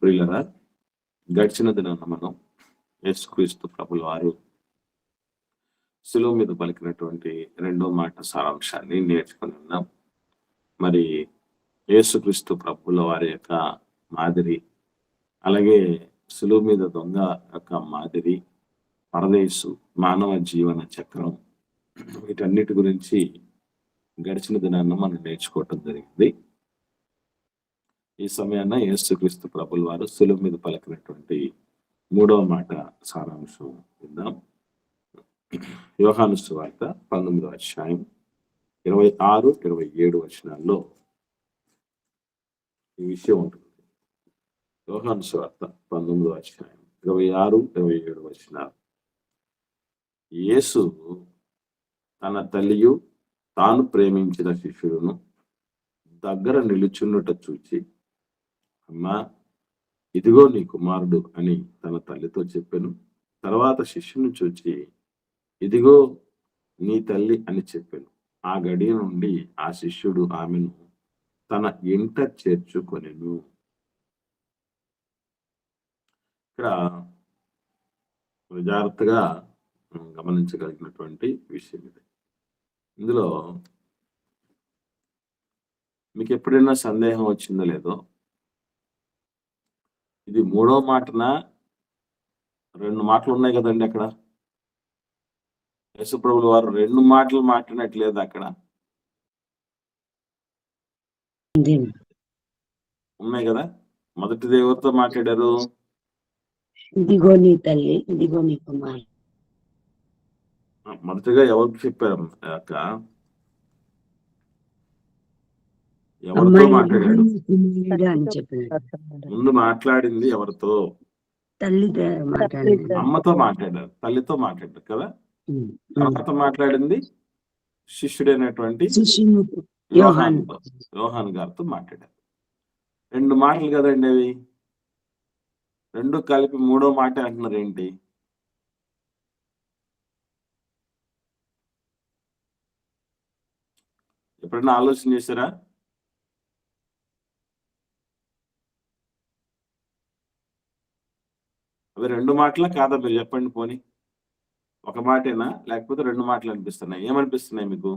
ప్రియులరా, గడిచిన దినాన మనం యేసుక్రీస్తు ప్రభుల వారు శిలువ మీద పలికినటువంటి రెండో మాట సారాంశాన్ని నేర్చుకుని ఉన్నాం. మరి యేసుక్రీస్తు ప్రభుల వారి యొక్క మాదిరి, అలాగే శిలువ మీద దొంగ యొక్క మాదిరి, పరదేశు, మానవ జీవన చక్రం, వీటన్నిటి గురించి గడిచిన దినాన్న మనం నేర్చుకోవటం జరిగింది. ఈ సమయాన యేసుక్రీస్తు ప్రభుల వారు శిలువ మీద పలికినటువంటి మూడవ మాట సారాంశం విందాం. యోహాను సువార్త 19వ అధ్యాయం 26, 27 వచనాల్లో ఈ విషయం ఉంటుంది. యోహాను సువార్త 19వ అధ్యాయం 26, 27 వచనాలు. యేసు తన తల్లియు తాను ప్రేమించిన శిష్యుడును దగ్గర నిలుచున్నట చూచి, అమ్మా, ఇదిగో నీ కుమారుడు అని తన తల్లితో చెప్పెను. తర్వాత శిష్యుని చూచి, ఇదిగో నీ తల్లి అని చెప్పాను. ఆ గడియ నుండి ఆ శిష్యుడు ఆమెను తన ఇంట చేర్చుకొనెను. ఇక్కడ జాగ్రత్తగా గమనించగలిగినటువంటి విషయం ఇది. ఇందులో మీకు ఎప్పుడైనా సందేహం వచ్చిందో లేదో, ఇది మూడో మాటన రెండు మాటలు ఉన్నాయి కదండి. అక్కడ యేసుప్రభుల వారు రెండు మాటలు మాట్లాడినట్లేదు. అక్కడ ఉన్నాయి కదా. మొదటిది ఎవరితో మాట్లాడారు? ఇదిగో నీ తల్లి, ఇదిగో నీ కుమారుడు. మొదటిగా ఎవరికి చెప్పారు అక్క? ఎవరితో మాట్లాడాడు? ముందు మాట్లాడింది ఎవరితో? తల్లితో మాట్లాడారు, అమ్మతో మాట్లాడారు, తల్లితో మాట్లాడారు కదా. తర్వాత మాట్లాడింది శిష్యుడైనటువంటి యోహాను గారితో మాట్లాడారు. రెండు మాటలు కదండి అవి. రెండు కలిపి మూడో మాట అంటున్నారు ఏంటి? ఎప్పుడైనా ఆలోచన చేశారా? అవి రెండు మాటలా కాదా? మీరు చెప్పండి. పోనీ ఒక మాటేనా, లేకపోతే రెండు మాటలు అనిపిస్తున్నాయి? ఏమనిపిస్తున్నాయి మీకు?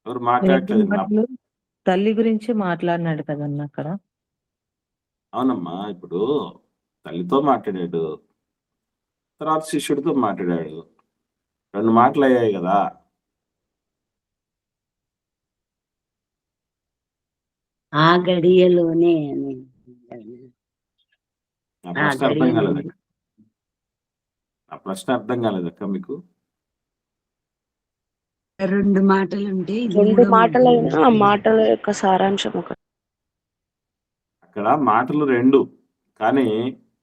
ఎవరు మాట్లాడట్లేదు? తల్లి గురించి మాట్లాడినాడు కదన్నా అక్కడ. అవునమ్మా, ఇప్పుడు తల్లితో మాట్లాడాడు, తర్వాత శిష్యుడితో మాట్లాడాడు. రెండు మాటలు అయ్యాయి కదా. ఆ గడియలోనే ఆ ప్రశ్న అర్థం కాలేదక్క. ఆ ప్రశ్న అర్థం కాలేదక్క మీకు? రెండు మాటలు ఉంటే రెండు మాటలైనా ఆ మాటల యొక్క సారాంశం ఒకటి. అక్కడ మాటలు రెండు, కానీ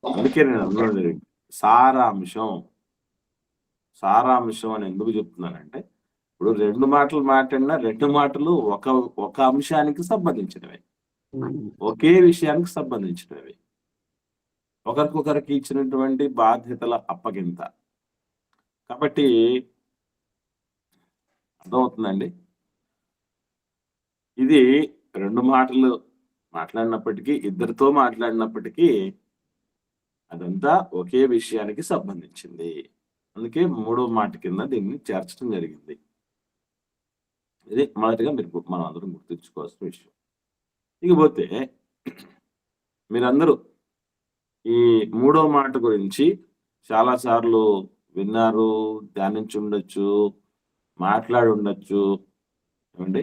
అందుకే నేను అన్నాను సారాంశం. సారాంశం అని ఎందుకు చెప్తున్నానంటే, ఇప్పుడు రెండు మాటలు మాట్లాడినా రెండు మాటలు ఒక అంశానికి సంబంధించినవి, ఒకే విషయానికి సంబంధించినవి, ఒకరికొకరికి ఇచ్చినటువంటి బాధ్యతల అప్పగింత. కాబట్టి అర్థమవుతుందండి. ఇది రెండు మాటలు మాట్లాడినప్పటికీ, ఇద్దరితో మాట్లాడినప్పటికీ అదంతా ఒకే విషయానికి సంబంధించింది. అందుకే మూడో మాట కింద దీన్ని చేర్చడం జరిగింది. ఇది మొదటిగా మనం అందరం గుర్తుంచుకోవాల్సిన విషయం. ఇకపోతే మీరందరూ ఈ మూడో మాట గురించి చాలా సార్లు విన్నారు, ధ్యానించి ఉండొచ్చు, మాట్లాడి ఉండొచ్చు. ఏమండి,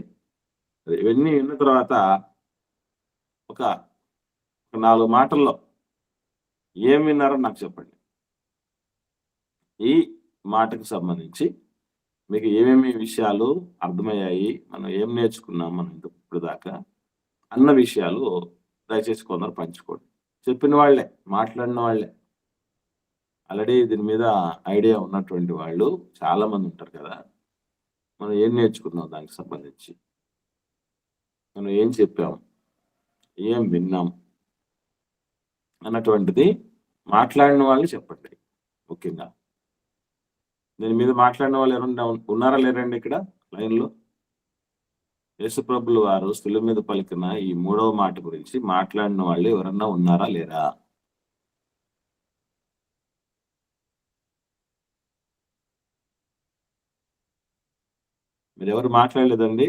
ఇవన్నీ విన్న తర్వాత ఒక 4 మాటల్లో ఏం విన్నారో నాకు చెప్పండి. ఈ మాటకు సంబంధించి మీకు ఏమేమి విషయాలు అర్థమయ్యాయి, మనం ఏం నేర్చుకున్నాం మనం ఇప్పుడు దాకా అన్న విషయాలు దయచేసి కొందరు పంచుకోండి. చెప్పిన వాళ్ళే, మాట్లాడిన వాళ్ళే, ఆల్రెడీ దీని మీద ఐడియా ఉన్నటువంటి వాళ్ళు చాలా మంది ఉంటారు కదా. మనం ఏం నేర్చుకున్నాం, దానికి సంబంధించి మనం ఏం చెప్పాం, ఏం విన్నాం అన్నటువంటిది మాట్లాడిన వాళ్ళు చెప్పండి. ముఖ్యంగా దీని మీద మాట్లాడిన వాళ్ళు ఎవరన్నా ఉన్నారా లేరండి ఇక్కడ లైన్లో? యేసుప్రభులు వారు శిలువ మీద పలికిన ఈ 3వ మాట గురించి మాట్లాడిన వాళ్ళు ఎవరన్నా ఉన్నారా లేరా? మీరు ఎవరు మాట్లాడలేదండి?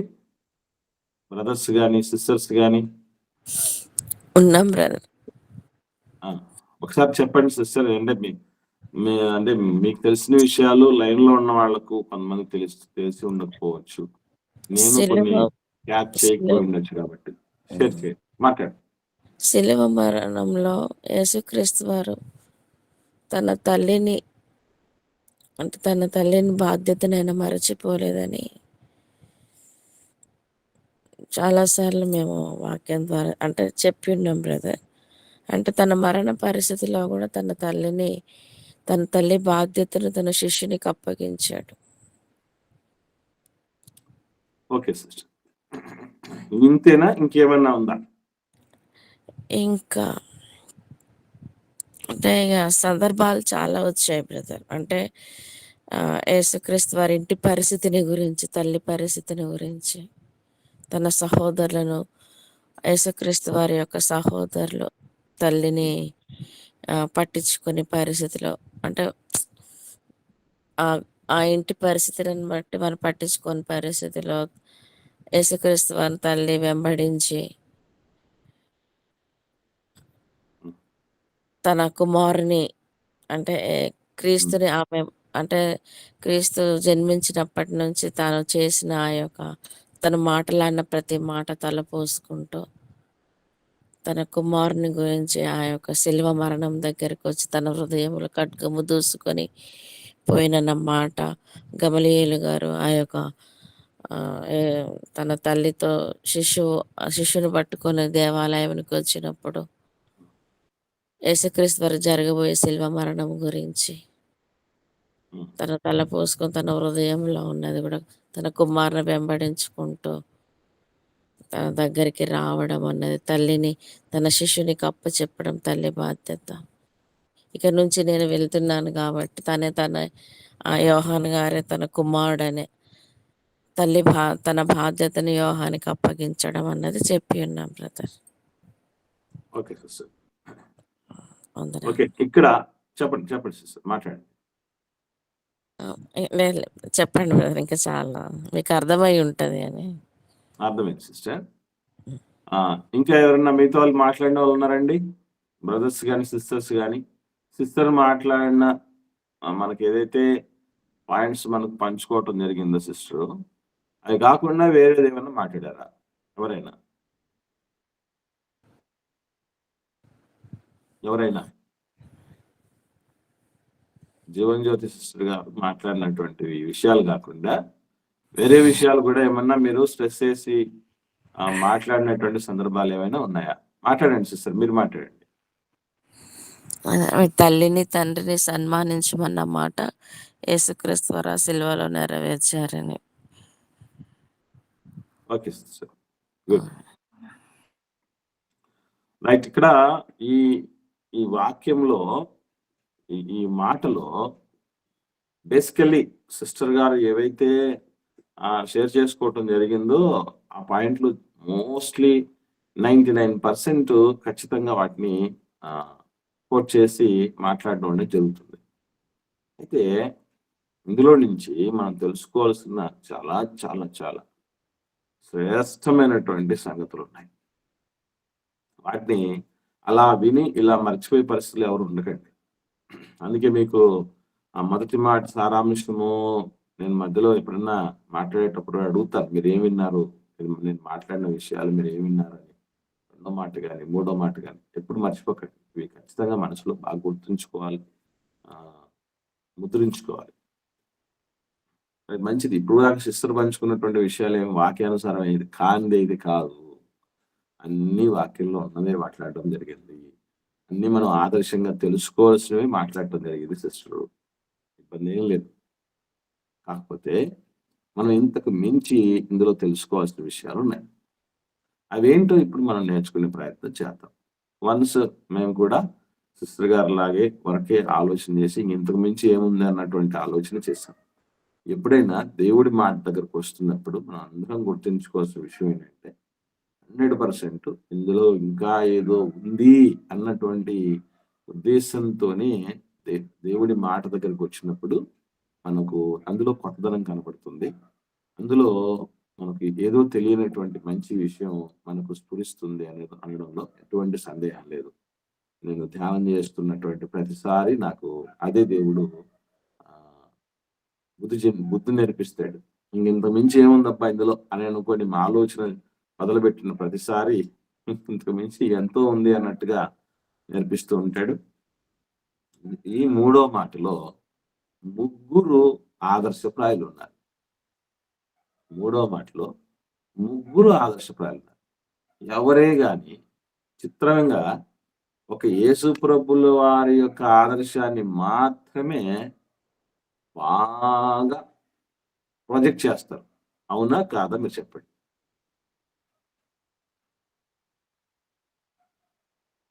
బ్రదర్స్ గాని సిస్టర్స్ గాని? ఉన్నాం బ్రదర్. ఒకసారి చెప్పండి సిస్టర్. అంటే మీకు తెలిసిన విషయాలు లైన్ లో ఉన్న వాళ్ళకు కొంతమంది తెలిసి ఉండకపోవచ్చు. నేను కొన్ని సిలువ క్యాచ్ చేయకపోయి ఉండొచ్చు కాబట్టి షేర్ చేయండి, మాట్లాడు. సిలువ మరణంలో యేసుక్రీస్తు వారు తన తల్లిని బాధ్యతనైనా మరచిపోలేదని చాలాసార్లు మేము వాక్యం ద్వారా అంటే చెప్పి ఉన్నాం బ్రదర్. అంటే తన మరణ పరిస్థితిలో కూడా తన తల్లి బాధ్యతను తన శిష్యునికి అప్పగించాడు. ఓకే సిస్టర్, ఇంతేనా ఇంకేమన్నా ఉందా? ఇంకా అంటే ఇక సందర్భాలు చాలా వచ్చాయి బ్రదర్. అంటే యేసుక్రీస్తు వారి ఇంటి పరిస్థితిని గురించి, తల్లి పరిస్థితిని గురించి, తన సహోదరులను, యేసుక్రీస్తు వారి యొక్క సహోదరులు తల్లిని పట్టించుకునే పరిస్థితిలో, అంటే ఆ ఇంటి పరిస్థితులను బట్టి మనం పట్టించుకునే పరిస్థితిలో యేసుక్రీస్తు వారి తల్లి వెంబడించి తన కుమారుని అంటే క్రీస్తుని ఆమె అంటే క్రీస్తు జన్మించినప్పటి నుంచి తాను చేసిన ఆ యొక్క తను మాటలాడిన ప్రతి మాట తలపోసుకుంటూ తన కుమారుని గురించి ఆ యొక్క శిలువ మరణం దగ్గరికి వచ్చి తన హృదయంలో ఖడ్గము దూసుకొని పోయిన మాట, గమలీయేలు గారు ఆ యొక్క తన తల్లితో శిశువుని పట్టుకొని దేవాలయానికి వచ్చినప్పుడు యేసుక్రీస్తు వారు జరగబోయే శిల్వ మరణం గురించి తన తల పోసుకొని తన హృదయంలో ఉన్నది కూడా తన కుమారుని వెంబడించుకుంటూ తన దగ్గరికి రావడం అన్నది, తల్లిని తన శిష్యునికి అప్పచెప్పడం తల్లి బాధ్యత. ఇక నుంచి నేను వెళ్తున్నాను కాబట్టి ఆ యోహాన్ గారే తన కుమారుడనే తన బాధ్యతని యోహానికి అప్పగించడం అన్నది చెప్పి ఉన్నాం బ్రదర్. ఓకే సిస్టర్, ఓకే ఇక్కడ చెప్పండి సిస్టర్, మాట్లాడండి. లేదు చెప్పండి బ్రదర్, ఇంకా చాలా మీకు అర్థమై ఉంటది అని. అర్థమైంది సిస్టర్. ఇంకా ఎవరన్నా మీతో వాళ్ళు మాట్లాడిన వాళ్ళు ఉన్నారండి? బ్రదర్స్ కానీ సిస్టర్స్ కానీ? సిస్టర్ మాట్లాడిన మనకి ఏదైతే పాయింట్స్ మనకు పంచుకోవటం జరిగిందో సిస్టర్, అవి కాకుండా వేరేది ఏమైనా మాట్లాడారా ఎవరైనా? జీవన్ జ్యోతి సిస్టర్ గారు మాట్లాడినటువంటి విషయాలు కాకుండా వేరే విషయాలు కూడా ఏమన్నా మీరు స్ట్రెస్ చేసి మాట్లాడినటువంటి సందర్భాలు ఏమైనా ఉన్నాయా? మాట్లాడండి సిస్టర్, మీరు మాట్లాడండి. తల్లిని తండ్రిని సన్మానించమన్న మాట యేసుక్రీస్తు వారు సిలువలో నెరవేర్చారని. Okay sister, good. రైట్. ఇక్కడ ఈ వాక్యంలో ఈ మాటలో బేసికల్లీ సిస్టర్ గారు ఏవైతే షేర్ చేసుకోవటం జరిగిందో ఆ పాయింట్లు మోస్ట్లీ 99% ఖచ్చితంగా వాటిని కోట్ చేసి మాట్లాడడం అనేది జరుగుతుంది. అయితే ఇందులో నుంచి మనం తెలుసుకోవాల్సిన చాలా చాలా చాలా శ్రేష్టమైనటువంటి సంగతులు ఉన్నాయి. వాటిని అలా విని ఇలా మర్చిపోయే పరిస్థితులు ఎవరు ఉండకండి. అందుకే మీకు ఆ మొదటి మాట సారాంశము నేను మధ్యలో ఎప్పుడన్నా మాట్లాడేటప్పుడు అడుగుతాను, మీరు ఏం విన్నారు, నేను మాట్లాడిన విషయాలు మీరు ఏం విన్నారని. రెండో మాట కానీ మూడో మాట కానీ ఎప్పుడు మర్చిపోకండి. ఇవి ఖచ్చితంగా మనసులో బాగా గుర్తుంచుకోవాలి, ముద్రించుకోవాలి. మంచిది. ఇప్పుడు దాకా సిస్టర్ పంచుకున్నటువంటి విషయాలు ఏమి వాక్యానుసారం ఇది కానిదే ఇది కాదు. అన్ని వాక్యంలో ఉన్నదే మాట్లాడడం జరిగింది. అన్ని మనం ఆదర్శంగా తెలుసుకోవాల్సినవి మాట్లాడటం జరిగింది సిస్టర్. ఇబ్బంది ఏం లేదు. కాకపోతే మనం ఇంతకు మించి ఇందులో తెలుసుకోవాల్సిన విషయాలు ఉన్నాయి. అవేంటో ఇప్పుడు మనం నేర్చుకునే ప్రయత్నం చేద్దాం. వన్స్ మేము కూడా సిస్టర్ గారు లాగే వరకే ఆలోచన చేసి ఇంతకు మించి ఏముంది అన్నటువంటి ఆలోచన చేస్తాం. ఎప్పుడైనా దేవుడి మాట దగ్గరకు వస్తున్నప్పుడు మనం అందరం గుర్తుంచుకోవాల్సిన విషయం ఏంటంటే 100% ఇందులో ఇంకా ఏదో ఉంది అన్నటువంటి ఉద్దేశంతోనే దేవుడి మాట దగ్గరకు వచ్చినప్పుడు మనకు అందులో కొత్తదనం కనపడుతుంది. అందులో మనకి ఏదో తెలియనటువంటి మంచి విషయం మనకు స్ఫురిస్తుంది అనడంలో ఎటువంటి సందేహం లేదు. నేను ధ్యానం చేస్తున్నటువంటి ప్రతిసారి నాకు అదే దేవుడు బుద్ధి నేర్పిస్తాడు. ఇంత మించి ఏముందబ్బా ఇందులో అని అనుకోని మా ఆలోచన మొదలుపెట్టిన ప్రతిసారి ఇంతకు మించి ఎంతో ఉంది అన్నట్టుగా నేర్పిస్తూ ఉంటాడు. ఈ 3వ మాటలో ముగ్గురు ఆదర్శప్రాయులు ఉన్నారు. 3వ మాటలో ముగ్గురు ఆదర్శప్రాయులు ఉన్నారు. ఎవరే గాని చిత్రంగా ఒక యేసు ప్రభుల వారి యొక్క ఆదర్శాన్ని మాత్రమే బాగా ప్రొజెక్ట్ చేస్తారు. అవునా కాదా మీరు చెప్పండి.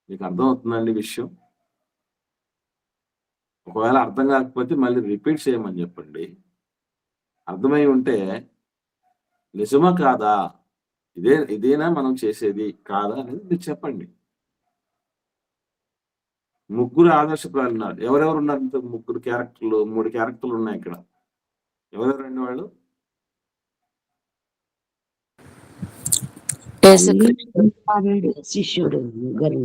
మీకు అర్థమవుతుందండి విషయం? ఒకవేళ అర్థం కాకపోతే మళ్ళీ రిపీట్ చేయమని చెప్పండి. అర్థమై ఉంటే నిజమా కాదా, ఇదేనా మనం చేసేది కాదా అనేది మీరు చెప్పండి. ముగ్గురు ఆదర్శప్రాయులు ఉన్నారు. ఎవరెవరు ఉన్నారు? ముగ్గురు క్యారెక్టర్లు, 3 క్యారెక్టర్లు ఉన్నాయి ఇక్కడ. ఎవరెవరండి వాళ్ళు? శిష్యుడు ముగ్గురు.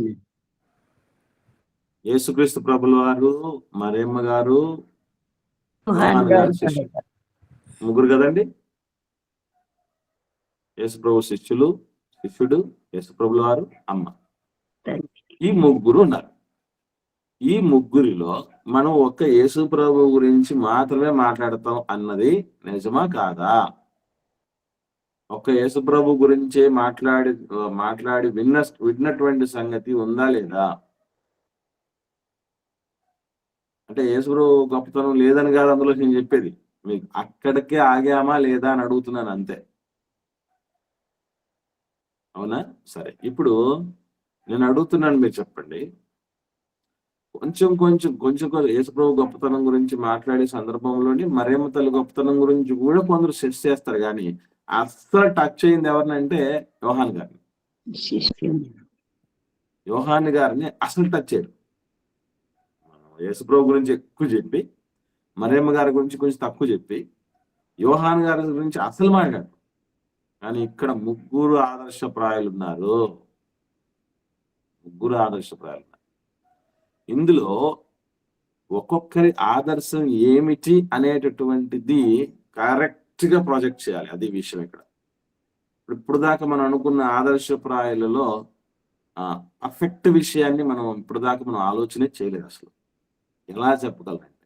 యేసుక్రీస్తు ప్రభుల వారు, మరియమ్మ గారు, యోహాను గారు శిష్యుడు. ముగ్గురు కదండి. యేసు ప్రభు శిష్యుడు, యేసు ప్రభుల వారు, అమ్మ. ఈ ముగ్గురు ఉన్నారు. ఈ ముగ్గురిలో మనం ఒక్క యేసు ప్రభు గురించి మాత్రమే మాట్లాడతాం అన్నది నిజమా కాదా? ఒక్క యేసు ప్రభు గురించే మాట్లాడి విన్నటువంటి సంగతి ఉందా లేదా? అంటే యేసు ప్రభు గొప్పతనం లేదని కాదు అందులో నేను చెప్పేది. మీకు అక్కడికే ఆగామా లేదా అని అడుగుతున్నాను అంతే. అవునా? సరే, ఇప్పుడు నేను అడుగుతున్నాను, మీరు చెప్పండి. కొంచెం యేసుప్రభు గొప్పతనం గురించి మాట్లాడే సందర్భంలోని మరియమ్మ తల్లి గొప్పతనం గురించి కూడా కొందరు సెస్ చేస్తారు, కానీ అస్సలు టచ్ అయింది ఎవరినంటే యోహాన్ గారిని. యోహాన్ గారిని అసలు టచ్ చేయరు. యేసుప్రభు గురించి ఎక్కువ చెప్పి, మరియమ్మ గారి గురించి కొంచెం తక్కువ చెప్పి, యోహాన్ గారి గురించి అసలు మాట్లాడు. కానీ ఇక్కడ ముగ్గురు ఆదర్శప్రాయాలు ఉన్నారు. ఇందులో ఒక్కొక్కరి ఆదర్శం ఏమిటి అనేటటువంటిది కరెక్ట్ గా ప్రాజెక్ట్ చేయాలి. అది విషయం ఇక్కడ. ఇప్పుడు దాకా మనం అనుకున్న ఆదర్శప్రాయాలలో పర్ఫెక్ట్ విషయాన్ని మనం ఇప్పుడు దాకా మనం ఆలోచనే చేయలేదు. అసలు ఎలా చెప్పగలంటే,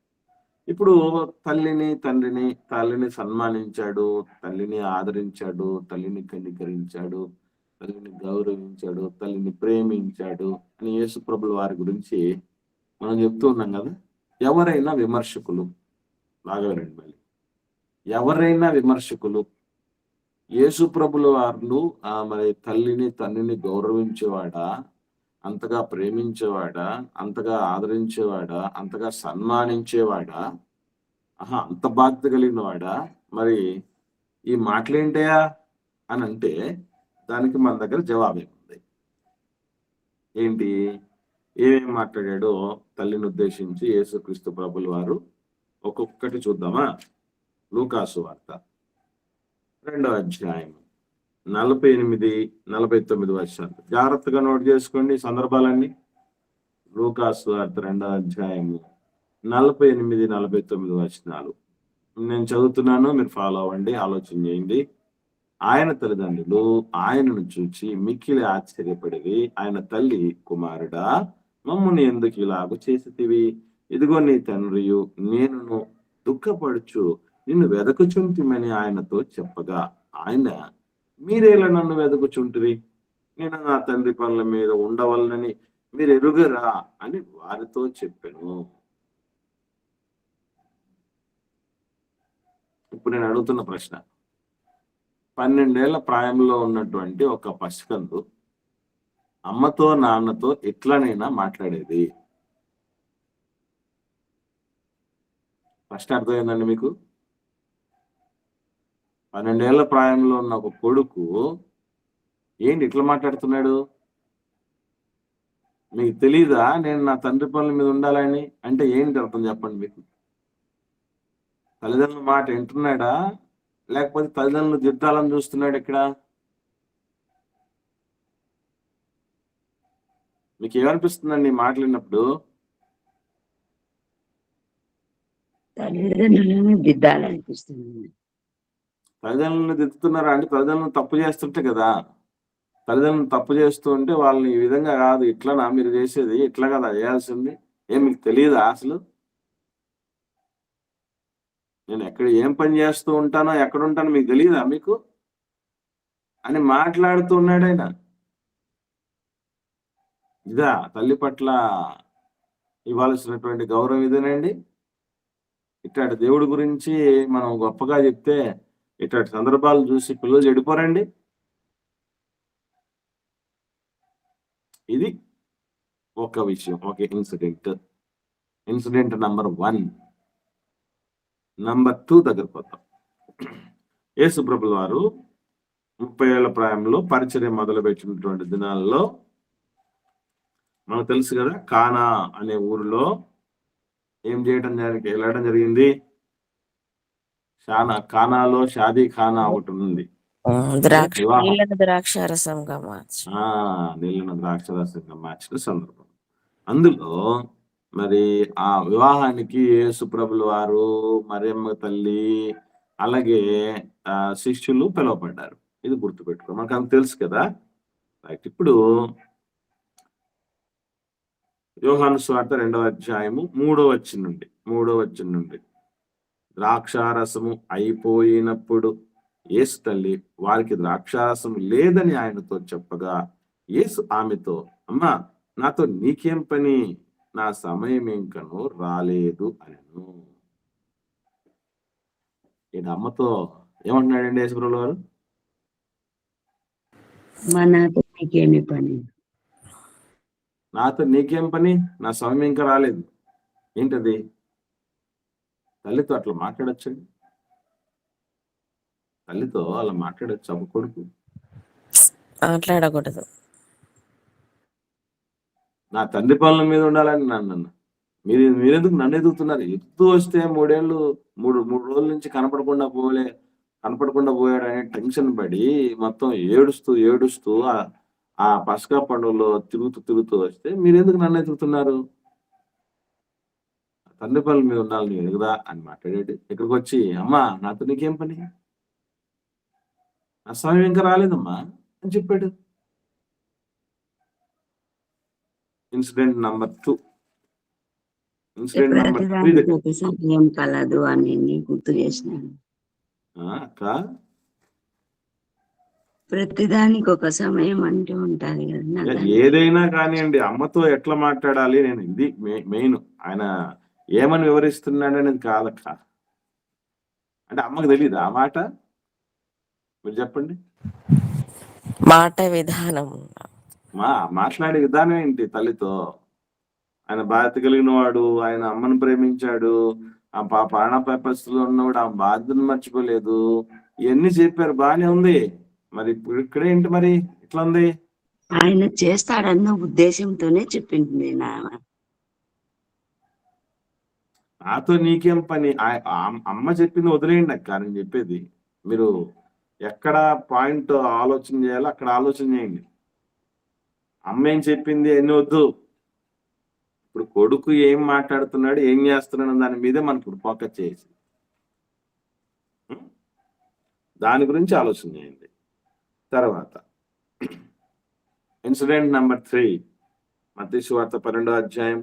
ఇప్పుడు తల్లిని సన్మానించాడు, తల్లిని ఆదరించాడు, తల్లిని కనికరించాడు, తల్లిని గౌరవించాడు, తల్లిని ప్రేమించాడు అని యేసు ప్రభుల వారి గురించి మనం చెప్తూ ఉన్నాం కదా. ఎవరైనా విమర్శకులు యేసు ప్రభుల వారు మరి తండ్రిని గౌరవించేవాడా, అంతగా ప్రేమించేవాడా, అంతగా ఆదరించేవాడా, అంతగా సన్మానించేవాడా, అంత బాధ్యత కలిగిన వాడా? మరి ఈ మాటలేంటయా అని అంటే దానికి మన దగ్గర జవాబేముంది? ఏంటి? ఏమేమి మాట్లాడాడో తల్లిని ఉద్దేశించి యేసుక్రీస్తు ప్రభుల వారు ఒక్కొక్కటి చూద్దామా? లూకాసు వార్త 2వ అధ్యాయం 48-49 వర్షాలు జాగ్రత్తగా నోట్ చేసుకోండి ఈ సందర్భాలన్నీ. లూకాసు వార్త 2వ అధ్యాయము 48-49 వచనాలు నేను చదువుతున్నాను, మీరు ఫాలో అవ్వండి, ఆలోచన చేయండి. ఆయన తల్లిదండ్రులు ఆయనను చూచి మిక్కిలి ఆశ్చర్యపడిరి. ఆయన తల్లి, కుమారుడా, మమ్ముని ఎందుకు ఇలాగ చేసితివి? ఇదిగో నీ తండ్రియు నేను దుఃఖపడుచు నిన్ను వెదకుచుంటిమని ఆయనతో చెప్పగా, ఆయన, మీరేలా నన్ను వెదకుచుంటిరి? నేను నా తండ్రి పనుల మీద ఉండవలనని మీరు ఎరుగరా అని వారితో చెప్పాను. ఇప్పుడు నేను అడుగుతున్న ప్రశ్న, 12 ఏళ్ల ప్రాయంలో ఉన్నటువంటి ఒక పసికందు అమ్మతో నాన్నతో ఎట్లనైనా మాట్లాడేది? ఫస్ట్ అర్థమైందండి మీకు? 12 ఏళ్ల ప్రాయంలో ఉన్న ఒక కొడుకు ఏంటి ఇట్లా మాట్లాడుతున్నాడు? మీకు తెలీదా నేను నా తండ్రి పనుల మీద ఉండాలని? అంటే ఏంటి అర్థం చెప్పండి మీకు? తల్లిదండ్రుల మాట వింటున్నాడా, లేకపోతే తల్లిదండ్రులు దిద్దాలని చూస్తున్నాడు ఇక్కడ? మీకు ఏమనిపిస్తుందండి ఈ మాటలు విన్నప్పుడు? తల్లిదండ్రులను దిద్దాలనిపిస్తుంది. తల్లిదండ్రులను దిద్దుతున్నారా అంటే తల్లిదండ్రులు తప్పు చేస్తుంటే కదా. తల్లిదండ్రులు తప్పు చేస్తూ ఉంటే వాళ్ళని ఈ విధంగా కాదు, ఇట్లానా మీరు చేసేది, ఇట్లా కదా చేయాల్సింది, ఏం మీకు తెలియదా అసలు? నేను ఎక్కడ ఏం పని చేస్తూ ఉంటానో, ఎక్కడ ఉంటానో మీకు తెలియదా మీకు అని మాట్లాడుతూ ఉన్నాడు ఆయన. ఇదా తల్లి పట్ల ఇవ్వాల్సినటువంటి గౌరవం ఇదేనండి? ఇట్లాంటి దేవుడి గురించి మనం గొప్పగా చెప్తే ఇట్లాంటి సందర్భాలు చూసి పిల్లలు చెడిపోరండి? ఇది ఒక విషయం, ఒక ఇన్సిడెంట్ నంబర్ 1. నంబర్ 2 దగ్గరకు వద్దాం. యేసు ప్రభువు వారు 30 ఏళ్ల ప్రాయంలో పరిచర్య మొదలుపెట్టినటువంటి దినాల్లో మనకు తెలుసు కదా, కానా అనే ఊరిలో ఏం వెళ్ళడం జరిగింది. కానాలో షాదీ ఖానా ఒకటి ఉంది. నీళ్ళను ద్రాక్షారసంగా మార్చిన సందర్భం. అందులో మరి ఆ వివాహానికి యేసు ప్రభుల వారు, మరియమ్మ తల్లి, అలాగే శిష్యులు పిలువబడ్డారు. ఇది గుర్తుపెట్టుకో, మనకు అంత తెలుసు కదా. రైట్. ఇప్పుడు యోహాను సువార్త 2వ అధ్యాయము 3వ వచనం నుండి ద్రాక్షారసము అయిపోయినప్పుడు యేసు తల్లి వారికి ద్రాక్షారసం లేదని ఆయనతో చెప్పగా, యేసు ఆమెతో, అమ్మా నాతో నీకేం పని, నా సమయం ఇంకను రాలేదు అనెను. ఈయన అమ్మతో ఏమంటున్నాడండి యేసుప్రభుల వారు? నాతో నీకేమి పని, నాతో నీకేం పని, నా సమయం ఇంకా రాలేదు. ఏంటది? తల్లితో అట్లా మాట్లాడచ్చండి? తల్లితో అలా మాట్లాడచ్చు ఒక కొడుకు? మాట్లాడకూడదు. నా తండ్రి పనుల మీద ఉండాలని నన్ను మీరెందుకు నన్ను ఎదుగుతున్నారు? ఎత్తు వస్తే 3 రోజుల నుంచి కనపడకుండా పోయాడు అనే టెన్షన్ పడి మొత్తం ఏడుస్తూ ఆ పసకా పండుగలో తిరుగుతూ వస్తే మీరెందుకు నన్ను ఎదుగుతున్నారు? తండ్రి పనుల మీద ఉండాలి నేను ఎదుగుదా అని మాట్లాడాడు. ఇక్కడికి వచ్చి, అమ్మా నాతో నీకేం పని, నా సమయం ఇంకా రాలేదమ్మా అని చెప్పాడు. Incident number 2. ఇన్సిడెంట్ నంబర్ 3 సమయం కలదు అని గుర్తు చేసినాను. అక్క, ప్రతిదానికి ఒక సమయం అంటూ ఉంటారు కదా. ఏదైనా కానివ్వండి, అమ్మతో ఎట్లా మాట్లాడాలి, నేను ఇది మెయిన్. ఆయన ఏమని వివరిస్తున్నాడు అనేది కాదక్క. అంటే అమ్మకు తెలియదు ఆ మాట? మీరు చెప్పండి. మాట విధానం, మాట్లాడే విధానం ఏంటి తల్లితో? ఆయన బాధ్యత కలిగిన వాడు, ఆయన అమ్మను ప్రేమించాడు, ఆ ప్రాణాపాయ పరిస్థితుల్లో ఉన్నవాడు ఆ బాధ్యతను మర్చిపోలేదు. ఇవన్నీ చెప్పారు, బాగానే ఉంది. మరి ఇప్పుడు ఇక్కడ ఏంటి మరి ఇట్లా ఉంది? ఆయన చేస్తాడన్న ఉద్దేశంతోనే చెప్పింది నాతో నీకేం పని. అమ్మ చెప్పింది వదిలేయండి అక్క, నేను చెప్పేది. మీరు ఎక్కడ పాయింట్ ఆలోచన చేయాలో అక్కడ ఆలోచన చేయండి. అమ్మ ఏం చెప్పింది ఎన్ని వద్దు. ఇప్పుడు కొడుకు ఏం మాట్లాడుతున్నాడు, ఏం చేస్తున్నాడు దాని మీదే మనకు ఇప్పుడు ఫోకస్ చేసి దాని గురించి ఆలోచన చేయండి. తర్వాత ఇన్సిడెంట్ నంబర్ 3, మత్తయి సువార్త 12వ అధ్యాయం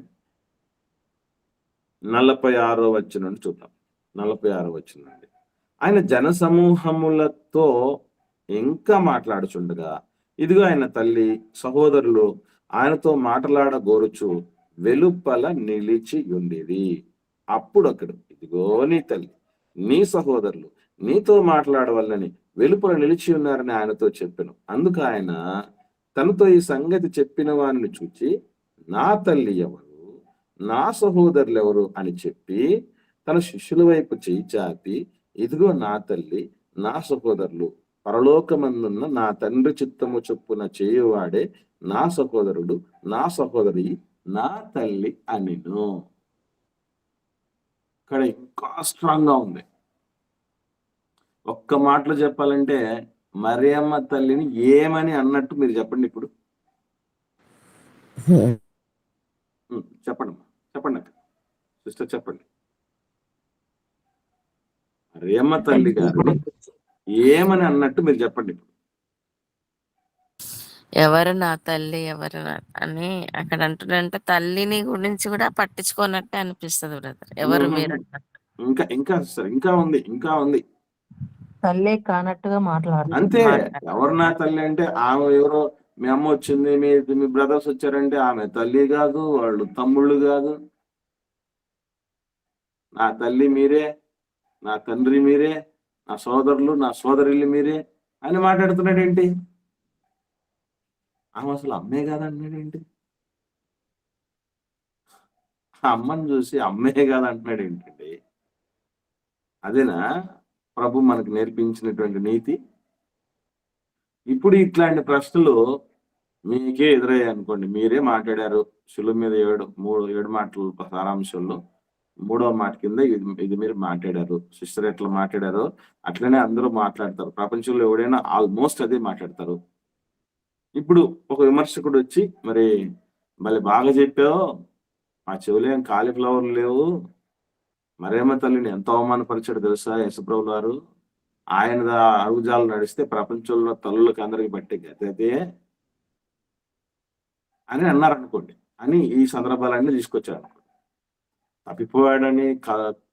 46వ వచనం నుండి చూద్దాం. 46వ వచనం నుండి, ఆయన జన సమూహములతో ఇంకా మాట్లాడుచుండగా, ఇదిగో ఆయన తల్లి సహోదరులు ఆయనతో మాట్లాడగోరుచు వెలుపల నిలిచి ఉండేది. అప్పుడు అక్కడు, ఇదిగో నీ తల్లి, నీ సహోదరులు నీతో మాట్లాడవల్లని వెలుపల నిలిచి ఉన్నారని ఆయనతో చెప్పాను. అందుకు ఆయన తనతో ఈ సంగతి చెప్పిన వారిని చూచి, నా తల్లి ఎవరు, నా సహోదరులు ఎవరు అని చెప్పి తన శిష్యుల వైపు చేయి చాపి, ఇదిగో నా తల్లి, నా సహోదరులు, పరలోకమందున్న నా తండ్రి చిత్తము చొప్పున చేయువాడే నా సహోదరుడు, నా సహోదరి, నా తల్లి అనిను. ఇక్కడ ఇంకా స్ట్రాంగ్ గా ఉంది. ఒక్క మాటలో చెప్పాలంటే మరియమ్మ తల్లిని ఏమని అన్నట్టు మీరు చెప్పండి ఇప్పుడు. చెప్పండి చెప్పండి అక్క, సిస్టర్ చెప్పండి. మరియమ్మ తల్లి గారిని ఏమని అన్నట్టు మీరు చెప్పండి ఇప్పుడు. ఎవరు నా తల్లి ఎవరు అని అక్కడ అంటున్నారంటే తల్లిని గురించి కూడా పట్టించుకోనట్టే అనిపిస్తుంది బ్రదర్. ఎవరు మీరు ఇంకా ఇంకా సిస్టర్ ఇంకా ఉంది, ఇంకా ఉంది. తల్లే కానట్టుగా అంతే. ఎవరు నా తల్లి అంటే ఆమె ఎవరో, మీ అమ్మ వచ్చింది, మీ బ్రదర్స్ వచ్చారంటే ఆమె తల్లి కాదు, వాళ్ళు తమ్ముళ్ళు కాదు. నా తల్లి మీరే, నా తండ్రి మీరే, నా సోదరులు, నా సోదరులు మీరే అని మాట్లాడుతున్నాడేంటి? ఆమె అసలు అమ్మే కాదంటున్నాడేంటి? అమ్మని చూసి అమ్మే కాదంటున్నాడు ఏంటండి? అదేనా ప్రభు మనకు నేర్పించినటువంటి నీతి? ఇప్పుడు ఇట్లాంటి ప్రశ్నలు మీకే ఎదురయ్యాయి అనుకోండి, మీరే మాట్లాడారు శిలువ మీద 7 మాటలు సారాంశంలో 3వ మాట కింద ఇది మీరు మాట్లాడారు. సిస్టర్ ఎట్లా మాట్లాడారో అట్లనే అందరూ మాట్లాడతారు. ప్రపంచంలో ఎవడైనా ఆల్మోస్ట్ అదే మాట్లాడతారు. ఇప్పుడు ఒక విమర్శకుడు వచ్చి, మరి మళ్ళీ బాగా చెప్పావు, మా చెవులు ఏం కాలీఫ్లవర్లు లేవు, మరియమ్మ తల్లిని ఎంత అవమానపరిచాడు తెలుసా యేసుప్రభులు వారు, ఆయన అడుగుజాలు నడిస్తే ప్రపంచంలో తల్లులకు అందరికి బట్టే గతే అని అన్నారు అనుకోండి, అని ఈ సందర్భాలన్నీ తీసుకొచ్చారు అనుకోండి. తప్పిపోయాడని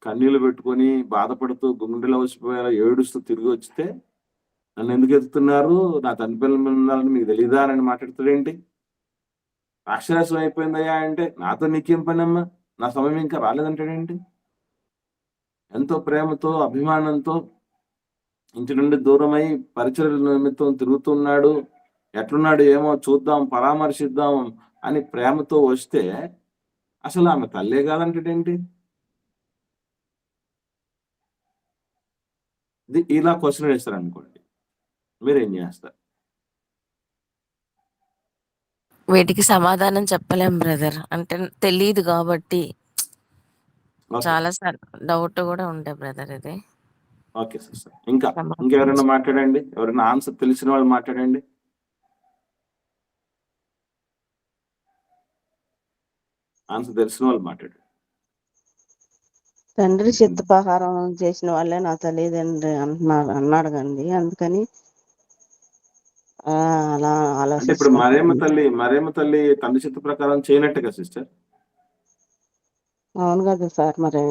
కన్నీళ్లు పెట్టుకొని బాధపడుతూ గుండెలో వచ్చిపోయేలా ఏడుస్తూ తిరిగి వచ్చితే నన్ను ఎందుకు ఎత్తుతున్నారు, నా తండ్రి పిల్లలు మీకు తెలీదా అని మాట్లాడుతాడేంటి? రాక్షరాశం అయిపోయిందయ్యా అంటే నాతో నీకేం పని అమ్మా, నా సమయం ఇంకా రాలేదంటాడేంటి? ఎంతో ప్రేమతో అభిమానంతో ఇంటి నుండి దూరమై పరిచర్య నిమిత్తం తిరుగుతున్నాడు, ఎట్లున్నాడు ఏమో చూద్దాం పరామర్శిద్దాం అని ప్రేమతో వస్తే అసలు ఆమె తల్లే కాదంటాడేంటి? ఇలా క్వశ్చన్ వేస్తారు అనుకోండి, మీరేం చేస్తారు? వీటికి సమాధానం చెప్పలేం బ్రదర్. అంటే తెలియదు కాబట్టి చాలా డౌట్ కూడా ఉండే బ్రదర్ ఇది. Okay sister. ఇంకెవరైనా మాట్లాడండి, ఎవరైనా ఆన్సర్ తెలిసిన వాళ్ళు మాట్లాడండి. ఆన్సర్ తెలిసిన వాళ్ళు మాట్లాడండి. తండ్రి చిత్తపహారం చేసిన వాళ్ళే నా తల్లిదండ్రి అన్నాడు కండి, అందుకని అలా అంటే ఇప్పుడు మరియమ్మ తల్లి తండ్రి చిత్త ప్రకారం చేయనట్టుగా సిస్టర్. అవును కదా సార్, మరి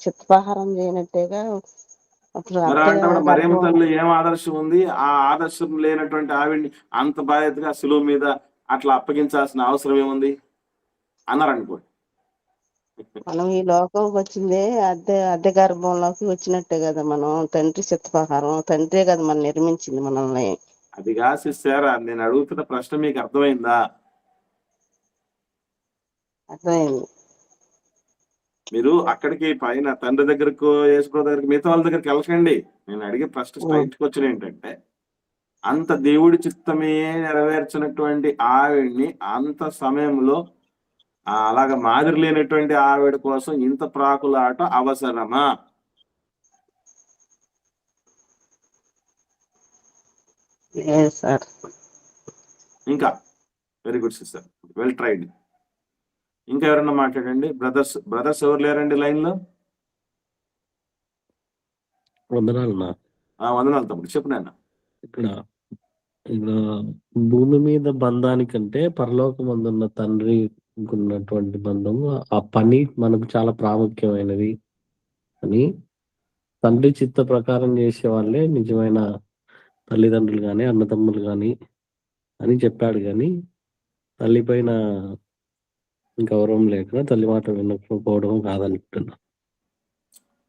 చిత్తపహారం చేయనట్టేగా. మరియమ్మ తల్లి ఏం ఆదర్శం ఉంది? ఆ ఆదర్శం లేనటువంటి ఆవిడ్ని అంత బాధ్యతగా సులువు మీద అట్లా అప్పగించాల్సిన అవసరం ఏముంది అన్నారు అనుకోండి. మనం ఈ లోకంకి వచ్చిందే అద్దె గర్భంలోకి వచ్చినట్టే కదా. మనం తండ్రి చిత్తపహారం, తండ్రే కదా మనం నిర్మించింది మనల్ని. అది కాదు సిస్టర్, నేను అడుగుతున్న ప్రశ్న మీకు అర్థమైందా? అర్థమైంది. మీరు అక్కడికి పైన తండ్రి దగ్గరకు, యేసుప్రభు దగ్గరికి, మిగతా వాళ్ళ దగ్గరికి వెళ్ళకండి. నేను అడిగే ప్రశ్న స్ట్రైట్ క్వశ్చన్ ఏంటంటే, అంత దేవుడి చిత్తమే నెరవేర్చినటువంటి ఆవిడ్ని అంత సమయంలో అలాగ మాదిరి లేనటువంటి ఆవిడ కోసం ఇంత ప్రాకులాట అవసరమా? ఇంకా very good sister, well tried. ఇంకా ఎవరన్నా మాట్లాడండి. బ్రదర్స్ ఎవరు లేరండి లైన్ లో? వందనాలు తమ్ముడు, చెప్పు నాన్న. ఇక్కడ భూమి మీద బంధానికంటే పరలోకమందున్న తండ్రి ఉన్నటువంటి బంధం, ఆ పని మనకు చాలా ప్రాముఖ్యమైనది అని, తండ్రి చిత్త ప్రకారం చేసే వాళ్ళే నిజమైన తల్లిదండ్రులు కానీ అన్నదమ్ములు కానీ అని చెప్పాడు. కానీ తల్లి పైన గౌరవం లేకుండా తల్లి మాట వినకపోవడం కాదనుకుంటున్నా.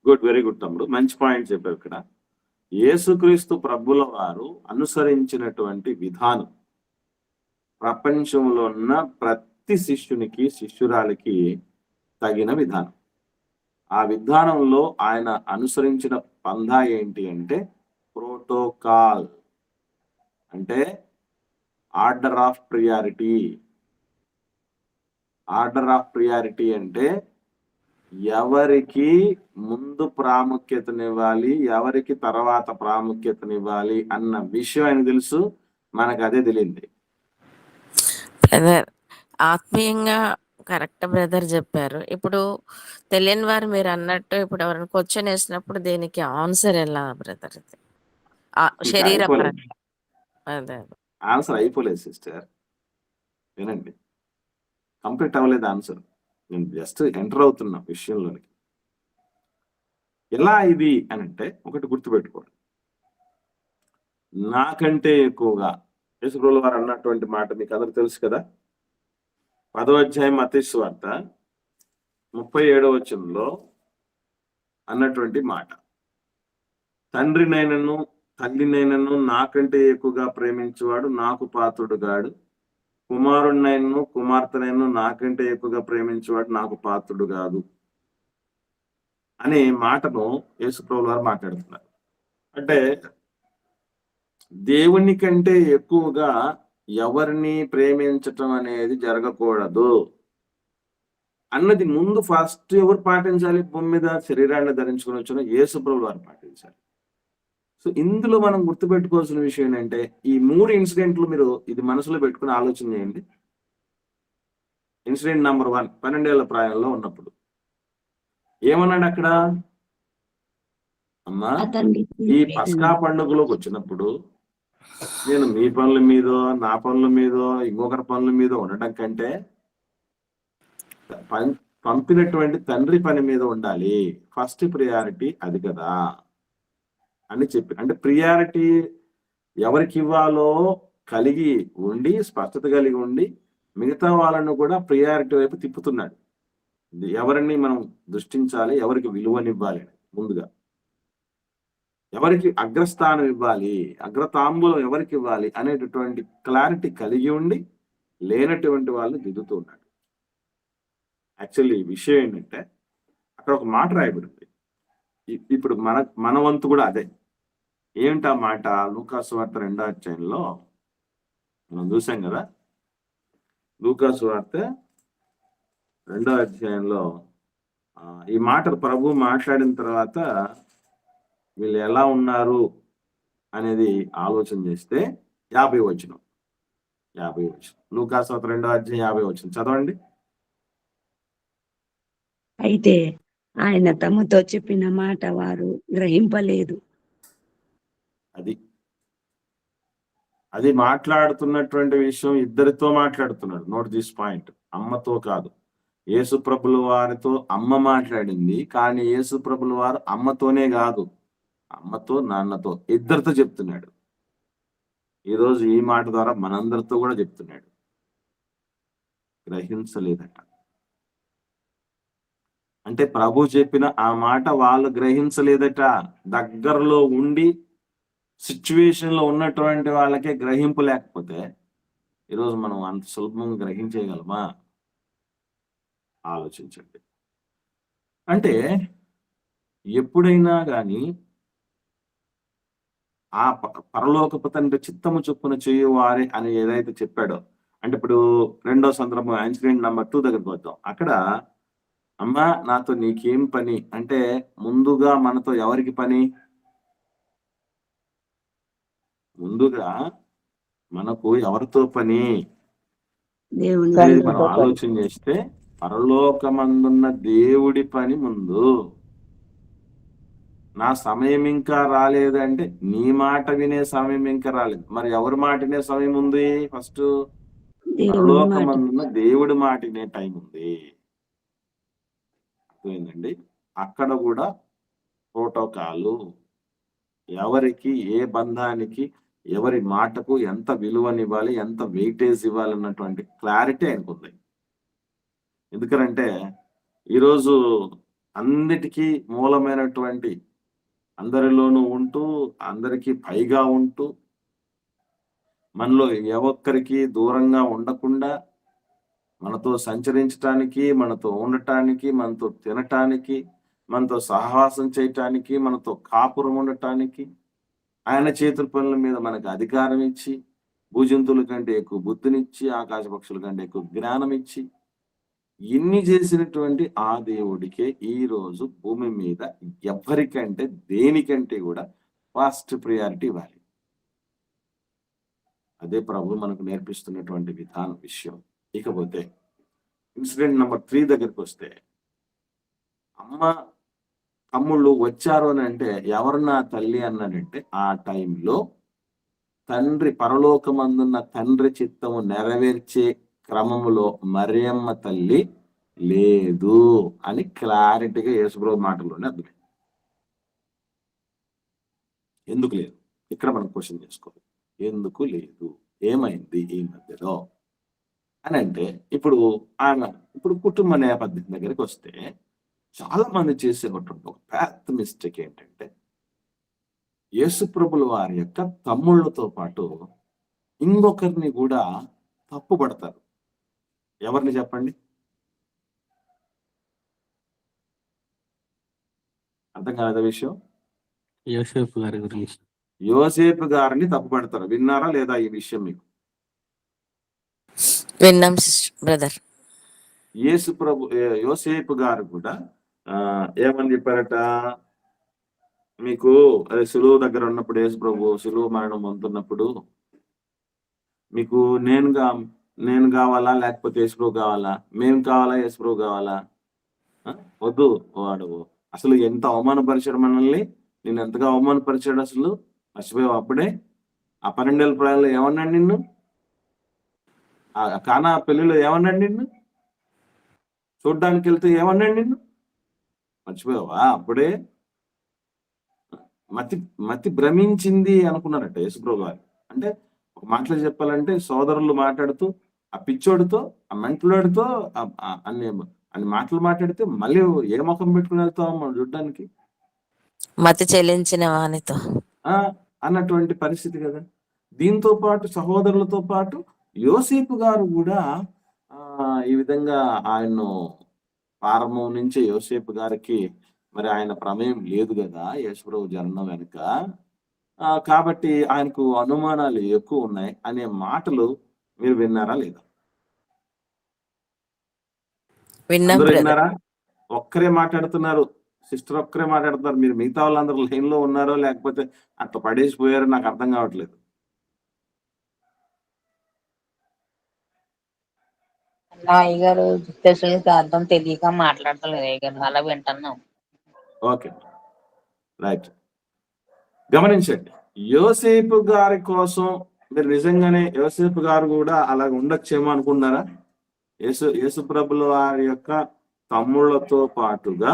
గుడ్, వెరీ గుడ్ తమ్ముడు, మంచి పాయింట్ చెప్పావు. ఇక్కడ యేసుక్రీస్తు ప్రభుల వారు అనుసరించినటువంటి విధానం ప్రపంచంలో ఉన్న ప్రతి శిష్యునికి, శిష్యురాలికి తగిన విధానం. ఆ విధానంలో ఆయన అనుసరించిన పందా ఏంటి అంటే ప్రోటోకాల్ అంటే order of priority. Order of priority అంటే ఎవరికి ముందు ప్రాముఖ్యతనివ్వాలి, ఎవరికి తర్వాత ప్రాముఖ్యతనివ్వాలి అన్న విషయం ఆయన తెలుసు, మనకు అదే తెలియంది. బ్రదర్ ఆత్మీయంగా కరెక్ట్ బ్రదర్ చెప్పారు. ఇప్పుడు తెలియని వారు మీరు అన్నట్టు ఇప్పుడు ఎవరైనా క్వశ్చన్ వేసినప్పుడు దీనికి ఆన్సర్ ఎలా బ్రదర్? ఇంకా శరీర అయిపోలేదు, పరంగా అదే ఆన్సర్ అయిపోలేదు సిస్టర్, వినండి. కంప్లీట్ అవ్వలేదు ఆన్సర్, నేను జస్ట్ ఎంటర్ అవుతున్నా విషయంలోనికి. ఎలా ఇది అని అంటే ఒకటి గుర్తుపెట్టుకోండి, నాకంటే ఎక్కువగా యేసుప్రభుల వారు అన్నటువంటి మాట మీకు అందరికి తెలుసు కదా. 10వ అధ్యాయం మత్తయి సువార్త 37వ వచనంలో అన్నటువంటి మాట, తండ్రినైనను తల్లినైనను నాకంటే ఎక్కువగా ప్రేమించేవాడు నాకు పాత్రుడు గాడు, కుమారుడినైనను కుమార్తెనైనను నాకంటే ఎక్కువగా ప్రేమించేవాడు నాకు పాత్రుడు కాదు అనే మాటను యేసుప్రభుల వారు మాట్లాడుతున్నారు. అంటే దేవుని కంటే ఎక్కువగా ఎవరిని ప్రేమించటం అనేది జరగకూడదు అన్నది ముందు ఫస్ట్ ఎవరు పాటించాలి? భూమి మీద శరీరాన్ని ధరించుకుని వచ్చిన యేసుప్రభుల వారు పాటించాలి. సో ఇందులో మనం గుర్తుపెట్టుకోవాల్సిన విషయం ఏంటంటే ఈ 3 ఇన్సిడెంట్లు మీరు ఇది మనసులో పెట్టుకుని ఆలోచన చేయండి. ఇన్సిడెంట్ నెంబర్ 1, 12 ఏళ్ల ప్రాయంలో ఉన్నప్పుడు ఏమన్నాడు అక్కడ? అమ్మా, ఈ పస్కా పండుగలోకి వచ్చినప్పుడు నేను మీ పనుల మీదో నా పనుల మీదో ఇంకొకరి పనుల మీద ఉండటం కంటే పంపినటువంటి తండ్రి పని మీద ఉండాలి, ఫస్ట్ ప్రియారిటీ అది కదా అని చెప్పి, అంటే ప్రియారిటీ ఎవరికి ఇవ్వాలో కలిగి ఉండి స్పష్టత కలిగి ఉండి మిగతా వాళ్ళను కూడా ప్రియారిటీ వైపు తిప్పుతున్నాడు. ఎవరిని మనం దృష్టించాలి, ఎవరికి విలువనివ్వాలి, ముందుగా ఎవరికి అగ్రస్థానం ఇవ్వాలి, అగ్రతాంబూలం ఎవరికి ఇవ్వాలి అనేటటువంటి క్లారిటీ కలిగి ఉండి లేనటువంటి వాళ్ళు దిద్దుతూ ఉన్నాడు. యాక్చువల్లీ విషయం ఏంటంటే అక్కడ ఒక మాట రాయబడింది. ఇప్పుడు మన వంతు కూడా అదే. ఏమిటా మాట? లూకా సువార్త 2వ అధ్యాయంలో మనం చూసాం కదా. లూకా సువార్త 2వ అధ్యాయంలో ఈ మాటలు ప్రభు మాట్లాడిన తర్వాత వీళ్ళు ఎలా ఉన్నారు అనేది ఆలోచన చేస్తే 50వ వచనం లూకా సువార్త 2వ అధ్యాయం 50వ వచనం చదవండి. అయితే ఆయన తమతో చెప్పిన మాట వారు గ్రహింపలేదు. అది మాట్లాడుతున్నటువంటి విషయం ఇద్దరితో మాట్లాడుతున్నాడు. నోట్ దిస్ పాయింట్, అమ్మతో కాదు. యేసుప్రభుల వారితో అమ్మ మాట్లాడింది, కానీ యేసుప్రభుల వారు అమ్మతోనే కాదు, అమ్మతో నాన్నతో ఇద్దరితో చెప్తున్నాడు. ఈరోజు ఈ మాట ద్వారా మనందరితో కూడా చెప్తున్నాడు. గ్రహించలేదట. అంటే ప్రభు చెప్పిన ఆ మాట వాళ్ళు గ్రహించలేదట. దగ్గరలో ఉండి సిచ్యువేషన్ లో ఉన్నటువంటి వాళ్ళకే గ్రహింపు లేకపోతే ఈరోజు మనం అంత సులభంగా గ్రహించేయగలమా? ఆలోచించండి. అంటే ఎప్పుడైనా కానీ ఆ పరలోకపు తండ్రి చిత్తము చొప్పున చేయువారే అని ఏదైతే చెప్పాడో, అంటే ఇప్పుడు 2వ సందర్భం ఇన్సిడెంట్ నెంబర్ 2 దగ్గరికి వద్దాం. అక్కడ అమ్మా నాతో నీకేం పని అంటే ముందుగా మనతో ఎవరికి పని? ముందుగా మనకు ఎవరితో పని అనేది మనం ఆలోచన చేస్తే పరలోకమందున్న దేవుడి పని ముందు. నా సమయం ఇంకా రాలేదంటే నీ మాట వినే సమయం ఇంకా రాలేదు. మరి ఎవరి మాట వినే సమయం ఉంది? ఫస్ట్ పరలోకమందున్న దేవుడి మాట వినే టైం ఉంది. అర్థమైందండి? అక్కడ కూడా ప్రోటోకాలు, ఎవరికి ఏ బంధానికి ఎవరి మాటకు ఎంత విలువనివ్వాలి, ఎంత వెయిటేజ్ ఇవ్వాలన్నటువంటి క్లారిటీ ఆయనకుంది. ఎందుకంటే ఈరోజు అన్నిటికీ మూలమైనటువంటి, అందరిలోనూ ఉంటూ అందరికీ పైగా ఉంటూ మనలో ఏ ఒక్కరికి దూరంగా ఉండకుండా మనతో సంచరించటానికి, మనతో ఉండటానికి, మనతో తినటానికి, మనతో సహవాసం చేయటానికి, మనతో కాపురం ఉండటానికి ఆయన చేతుల పనుల మీద మనకు అధికారం ఇచ్చి, భూజంతువుల కంటే ఎక్కువ బుద్ధినిచ్చి, ఆకాశ పక్షుల కంటే ఎక్కువ జ్ఞానం ఇచ్చి, ఇన్ని చేసినటువంటి ఆ దేవుడికే ఈ రోజు భూమి మీద ఎవరికంటే దేనికంటే కూడా ఫస్ట్ ప్రియారిటీ ఇవ్వాలి. అదే ప్రభు మనకు నేర్పిస్తున్నటువంటి విషయం. ఇకపోతే ఇన్సిడెంట్ నెంబర్ 3 దగ్గరికి వస్తే, అమ్మ తమ్ముళ్ళు వచ్చారు అని అంటే ఎవరు నా తల్లి అన్నాడంటే, ఆ టైంలో తండ్రి పరలోకమందున్న తండ్రి చిత్తము నెరవేర్చే క్రమములో మరియమ్మ తల్లి లేదు అని క్లారిటీగా యేసుప్రభు మాటల్లోనే అర్థమైంది. ఎందుకు లేదు? ఇక్కడ మనం క్వశ్చన్ చేసుకోవాలి. ఎందుకు లేదు, ఏమైంది ఈ మధ్యలో అని అంటే, ఇప్పుడు కుటుంబ నేపథ్యం దగ్గరికి వస్తే చాలా మంది చేసే ఒక పెద్ద మిస్టేక్ ఏంటంటే, యేసుప్రభుల వారి యొక్క తమ్ముళ్ళతో పాటు ఇంకొకరిని కూడా తప్పు పడతారు. ఎవరిని చెప్పండి? అర్థం కాలేదా విషయం? యోసేపు గారి గురించి. యోసేపు గారిని తప్పు పడతారు. విన్నారా లేదా ఈ విషయం? మీకు విన్నాం బ్రదర్. యోసేపు గారు కూడా ఏమని చెప్పారట? మీకు అదే సులువు దగ్గర ఉన్నప్పుడు, యేసు ప్రభు సులువు మరణం పొందుతున్నప్పుడు, మీకు నేను కావాలా లేకపోతే యేసు ప్రభు కావాలా? మేము కావాలా యేసు ప్రభు కావాలా? వద్దు, వాడు అసలు ఎంత అవమానపరిచాడు మనల్ని, నేను ఎంతగా అవమానపరిచాడు అసలు మర్చిపోయావు అప్పుడే? ఆ 12 ఏళ్ళ ప్రాయంలో ఏమన్నాడు నిన్ను? ఆ కానా పెళ్లిలో ఏమన్నాడు నిన్ను? చూడ్డానికి వెళ్తే ఏమన్నాడు నిన్ను? మర్చిపోయావా అప్పుడే? మతి భ్రమించింది అనుకున్నారట యేసుప్రభు గారు. అంటే ఒక మాటలో చెప్పాలంటే, సోదరులు మాట్లాడుతూ ఆ పిచ్చోడితో, ఆ మెంటలోడితో అన్ని మాటలు మాట్లాడితే మళ్ళీ ఏ ముఖం పెట్టుకుని వెళ్తాం మనం చూడ్డానికి? మతి చెల్లించిన వానితో అన్నటువంటి పరిస్థితి కదా. దీంతో పాటు సహోదరులతో పాటు యోసేపు గారు కూడా ఈ విధంగా ఆయన్ను ప్రారంభం నుంచి యోసేపు గారికి మరి ఆయన ప్రమేయం లేదు కదా యేసుప్రభు జన్మం వెనుక, కాబట్టి ఆయనకు అనుమానాలు ఎక్కువ ఉన్నాయి అనే మాటలు మీరు విన్నారా లేదా? విన్నారా? ఒక్కరే మాట్లాడుతున్నారు, సిస్టర్ ఒక్కరే మాట్లాడుతున్నారు. మీరు మిగతా వాళ్ళందరూ లైన్ లో ఉన్నారో లేకపోతే అట్లా పడేసిపోయారో నాకు అర్థం కావట్లేదు. అయ్యగారు అర్థం తెలియక మాట్లాడతలేదు అయ్యగారు, అలా వింటున్నాం. Okay, right. గమనించండి, యోసేపు గారి కోసం మీరు నిజంగానే యోసేపు గారు కూడా అలాగ ఉండొచ్చేమో అనుకున్నారా? యేసుప్రభుల వారి యొక్క తమ్ముళ్లతో పాటుగా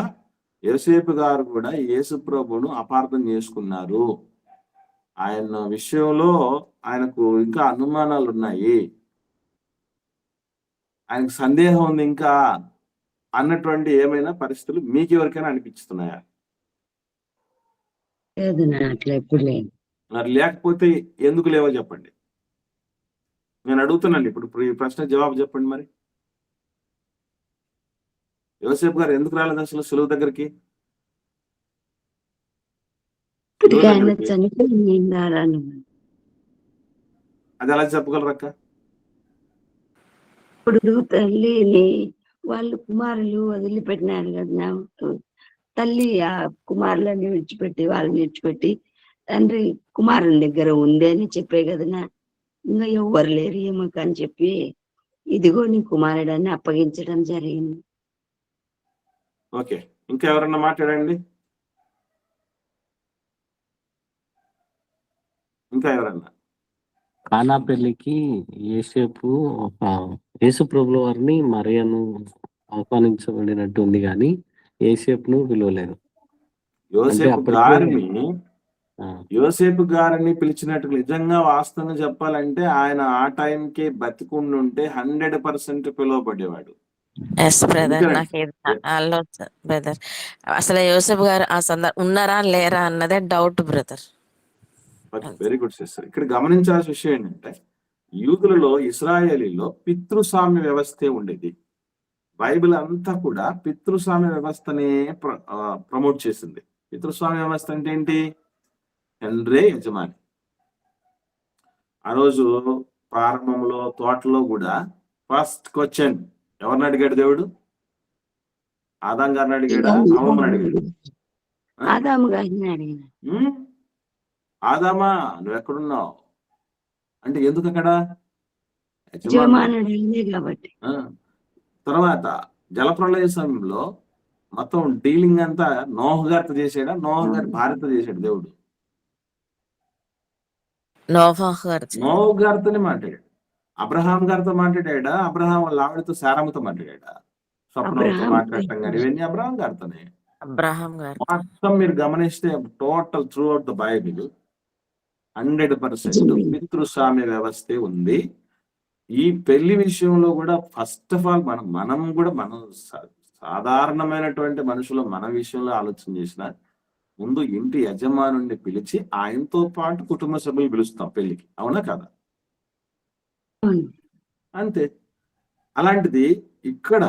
యోసేపు గారు కూడా యేసుప్రభును అపార్థం చేసుకున్నారు. ఆయన విషయంలో ఆయనకు ఇంకా అనుమానాలు ఉన్నాయి, ఆయనకు సందేహం ఉంది ఇంకా అన్నటువంటి ఏమైనా పరిస్థితులు మీకు ఎవరికైనా అనిపిస్తున్నాయా? మరి లేకపోతే ఎందుకు లేవో చెప్పండి. నేను అడుగుతున్నాను ఇప్పుడు ఈ ప్రశ్న జవాబు చెప్పండి. మరి యోసేపు గారు ఎందుకు రాలేదు అసలు సులువు దగ్గరికి? అది ఎలా చెప్పగలరక్క? ఇప్పుడు తల్లిని వాళ్ళు కుమారులు వదిలిపెట్టినారు కదా, తల్లి ఆ కుమారులని విడిచిపెట్టి వాళ్ళని విడిచిపెట్టి తండ్రి కుమారుని దగ్గర ఉంది అని చెప్పే కదా, ఇంకా ఎవరు లేరు ఏమో అని చెప్పి ఇదిగో నీ కుమారుడని అప్పగించడం జరిగింది. ఓకే, ఇంకా ఎవరన్నా మాట్లాడండి. ఇంకా ఎవరన్నా? కానా పెళ్లికి యేసుప్రభుల వారిని మరియను ఆహ్వానించబడినట్టు ఉంది కానీ యేసేపును పిలవలేదు. యోసేపు గారిని పిలిచినట్టు నిజంగా వాస్తవంగా చెప్పాలంటే ఆయన ఆ టైంకి బతికుండుంటే 100% పిలువబడేవాడు. బ్రదర్, అసలు యోసేపు గారు ఆ సందర్భం ఉన్నారా లేరా అన్నదే doubt brother. Very good sister. ఇక్కడ గమనించాల్సిన విషయం ఏంటంటే, యూదులలో ఇశ్రాయేలీలో పితృస్వామ్య వ్యవస్థే ఉండేది. బైబిల్ అంతా కూడా పితృస్వామ్య వ్యవస్థనే ప్రమోట్ చేసింది. పితృస్వామ్య వ్యవస్థ అంటే ఏంటి? తండ్రే యజమాని. ఆ రోజు ప్రారంభంలో తోటలో కూడా ఫస్ట్ క్వశ్చన్ ఎవరిని అడిగాడు దేవుడు? ఆదాం గారిని అడిగాడా, అవ్వమ్మని అడిగాడు? ఆదాము గారిని అడిగిన. ఆదామా నువ్వు ఎక్కడున్నావు అంటే ఎందుకు అక్కడ? యజమానుడు ఆయనే కాబట్టి. తర్వాత జలప్రళయ సమయంలో మొత్తం డీలింగ్ అంతా నోహు గారితో చేసాడా, నోహు గారి భార్యతో చేశాడు దేవుడు? నోహు గారితోనే మాట్లాడాడు. అబ్రహాం గారితో మాట్లాడా, అబ్రహాం వాళ్ళ ఆవిడతో శారమ్మతో మాట్లాడా? స్వప్నంతో మాట్లాడటం కానీ ఇవన్నీ అబ్రహాం గారితోనే. మొత్తం మీరు గమనిస్తే total through out the Bible 100% పితృస్వామ్య వ్యవస్థే ఉంది. ఈ పెళ్లి విషయంలో కూడా ఫస్ట్ ఆఫ్ ఆల్ మనం కూడా సాధారణమైనటువంటి మనుషులు మన విషయంలో ఆలోచన చేసిన ముందు ఇంటి యజమానుడిని పిలిచి ఆయనతో పాటు కుటుంబ సభ్యులు పిలుస్తాం పెళ్లికి, అవునా కదా? అంతే. అలాంటిది ఇక్కడ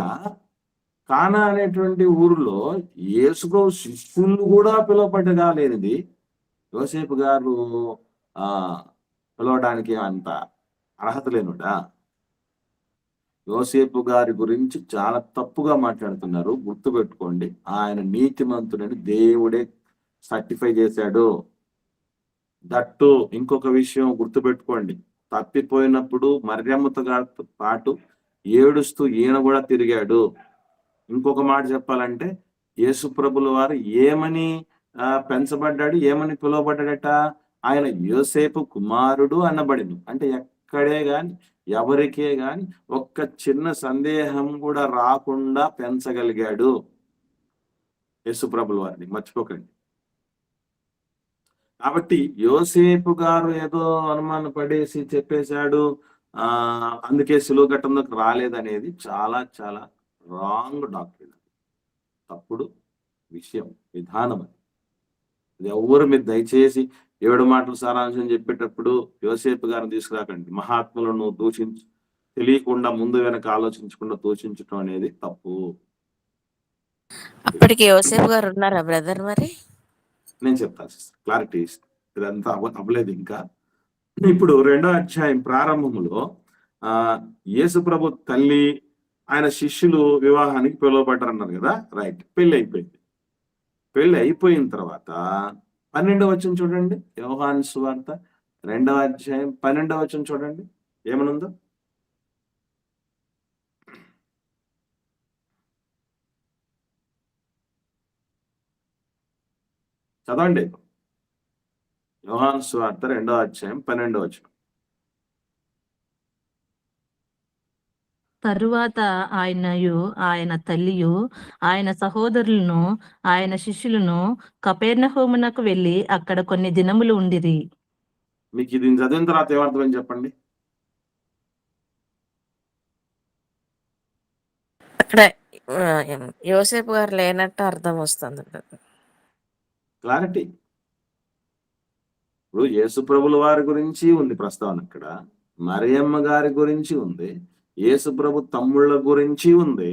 కానా అనేటువంటి ఊరిలో యేసుప్రభు శిష్యులు కూడా పిలువబడగా లేనిది యోసేపు గారు పిలవడానికి అంత అర్హత లేనుడా? యోసేపు గారి గురించి చాలా తప్పుగా మాట్లాడుతున్నారు. గుర్తుపెట్టుకోండి, ఆయన నీతిమంతుడని దేవుడే సర్టిఫై చేశాడు. దట్టు ఇంకొక విషయం గుర్తుపెట్టుకోండి, తప్పిపోయినప్పుడు మర్యమ్మతో పాటు ఏడుస్తూ ఈయన కూడా తిరిగాడు. ఇంకొక మాట చెప్పాలంటే యేసు ప్రభుల వారు ఏమని పెంచబడ్డాడు, ఏమని పిలువబడ్డాడట? ఆయన యోసేపు కుమారుడు అనబడింది. అంటే ఎక్కడే గాని ఎవరికే గాని ఒక్క చిన్న సందేహం కూడా రాకుండా పెంచగలిగాడు యేసు ప్రభుల వారిని, మర్చిపోకండి. కాబట్టి యోసేపు గారు ఏదో అనుమాన పడేసి చెప్పేశాడు, అందుకే సిలువ ఘట్టంలోకి రాలేదనేది చాలా చాలా రాంగ్ డాక్ట్రిన్, తప్పుడు విషయం, విధానం. అది ఎవరు మీరు దయచేసి 7 మాటలు సారాంశం చెప్పేటప్పుడు యోసేపు గారిని తీసుకురాకండి. మహాత్ములను తెలియకుండా ముందు వెనక ఆలోచించకుండా దూషించడం అనేది తప్పు. అప్పటికి యోసేపు గారు ఉన్నారా బ్రదర్? మరి నేను చెప్తాను క్లారిటీ, ఇదంతా అవ్వలేదు ఇంకా. ఇప్పుడు 2వ అధ్యాయం ప్రారంభంలో యేసు ప్రభు తల్లి ఆయన శిష్యులు వివాహానికి పిలువబడ్డారు అన్నారు కదా, రైట్. పెళ్లి అయిపోయింది. పెళ్లి అయిపోయిన తర్వాత 12వ వచనం చూడండి, యోహాను సువార్త 2వ అధ్యాయం 12వ వచనం చూడండి ఏమనుందో. చదవండి. యోహాను సువార్త 2వ అధ్యాయం 12వ వచనం. తరువాత ఆయనయు ఆయన తల్లియు ఆయన సహోదరులను ఆయన శిష్యులను కపెర్నహూమునకు వెళ్ళి అక్కడ కొన్ని దినములు ఉండిరి. మీకు ఇది చదివిన తర్వాత ఏమర్థమని చెప్పండి. అక్కడ యోసేపు గారు లేనట్టు అర్థం వస్తుంది. క్లారిటీ. ఇప్పుడు యేసు ప్రభుల వారి గురించి ఉంది ప్రస్తావన, అక్కడ మరియమ్మ గారి గురించి ఉంది, యేసు ప్రభు తమ్ముళ్ళ గురించి ఉంది,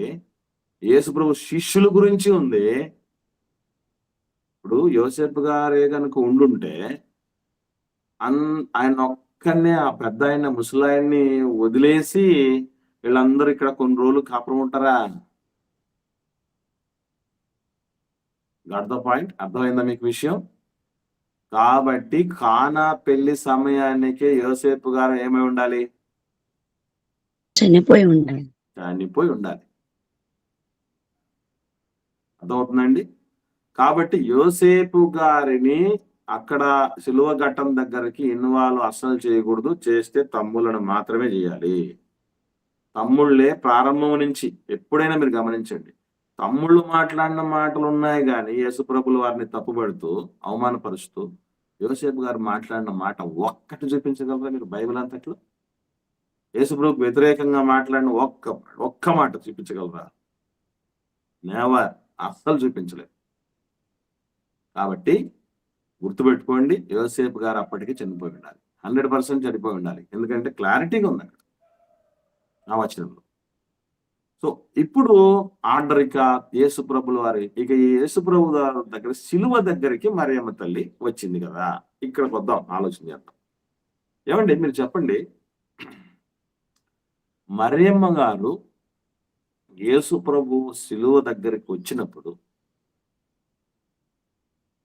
యేసు ప్రభు శిష్యుల గురించి ఉంది. ఇప్పుడు యోసేపు గారే కనుక ఉండుంటే ఆయన ఒక్కనే ఆ పెద్ద ఆయన ముసలాయన్ని వదిలేసి వీళ్ళందరూ ఇక్కడ కొన్ని రోజులు కాపురం ఉంటారా? గాట్ ద పాయింట్, అర్థమైందా మీకు విషయం? కాబట్టి కానా పెళ్లి సమయానికి యోసేపు గారు ఏమై ఉండాలి? చనిపోయి ఉండాలి. అర్థమవుతుందండి? కాబట్టి యోసేపు గారిని అక్కడ సిలువ ఘట్టం దగ్గరికి ఇన్వాల్వ్ అస్సలు చేయకూడదు. చేస్తే తమ్ముళ్ళను మాత్రమే చేయాలి. తమ్ముళ్ళే ప్రారంభం నుంచి ఎప్పుడైనా మీరు గమనించండి, తమ్ముళ్ళు మాట్లాడిన మాటలు ఉన్నాయి కానీ యేసుప్రభుల వారిని తప్పుపడుతూ అవమానపరుస్తూ యోసేపు గారు మాట్లాడిన మాట ఒక్కటి చూపించగలరా మీరు బైబిల్ అంతట్లో? యేసుప్రభుకు వ్యతిరేకంగా మాట్లాడిన ఒక్క మాట చూపించగలరా? నెవర్, అస్సలు చూపించలేదు. కాబట్టి గుర్తుపెట్టుకోండి, యోసేపు గారు అప్పటికి చనిపోయి ఉండాలి, 100% చనిపోయి ఉండాలి. ఎందుకంటే క్లారిటీగా ఉంది అక్కడ ఆ వచనంలో. సో ఇప్పుడు ఆర్డర్ ఇక యేసుప్రభుల వారి, ఇక యేసుప్రభు దగ్గర సిలువ దగ్గరికి మరియమ్మ తల్లి వచ్చింది కదా. ఇక్కడికి వద్దాం, ఆలోచన చేద్దాం. ఏమండి మీరు చెప్పండి, మరియమ్మ గారు యేసు ప్రభు శిలువ దగ్గరికి వచ్చినప్పుడు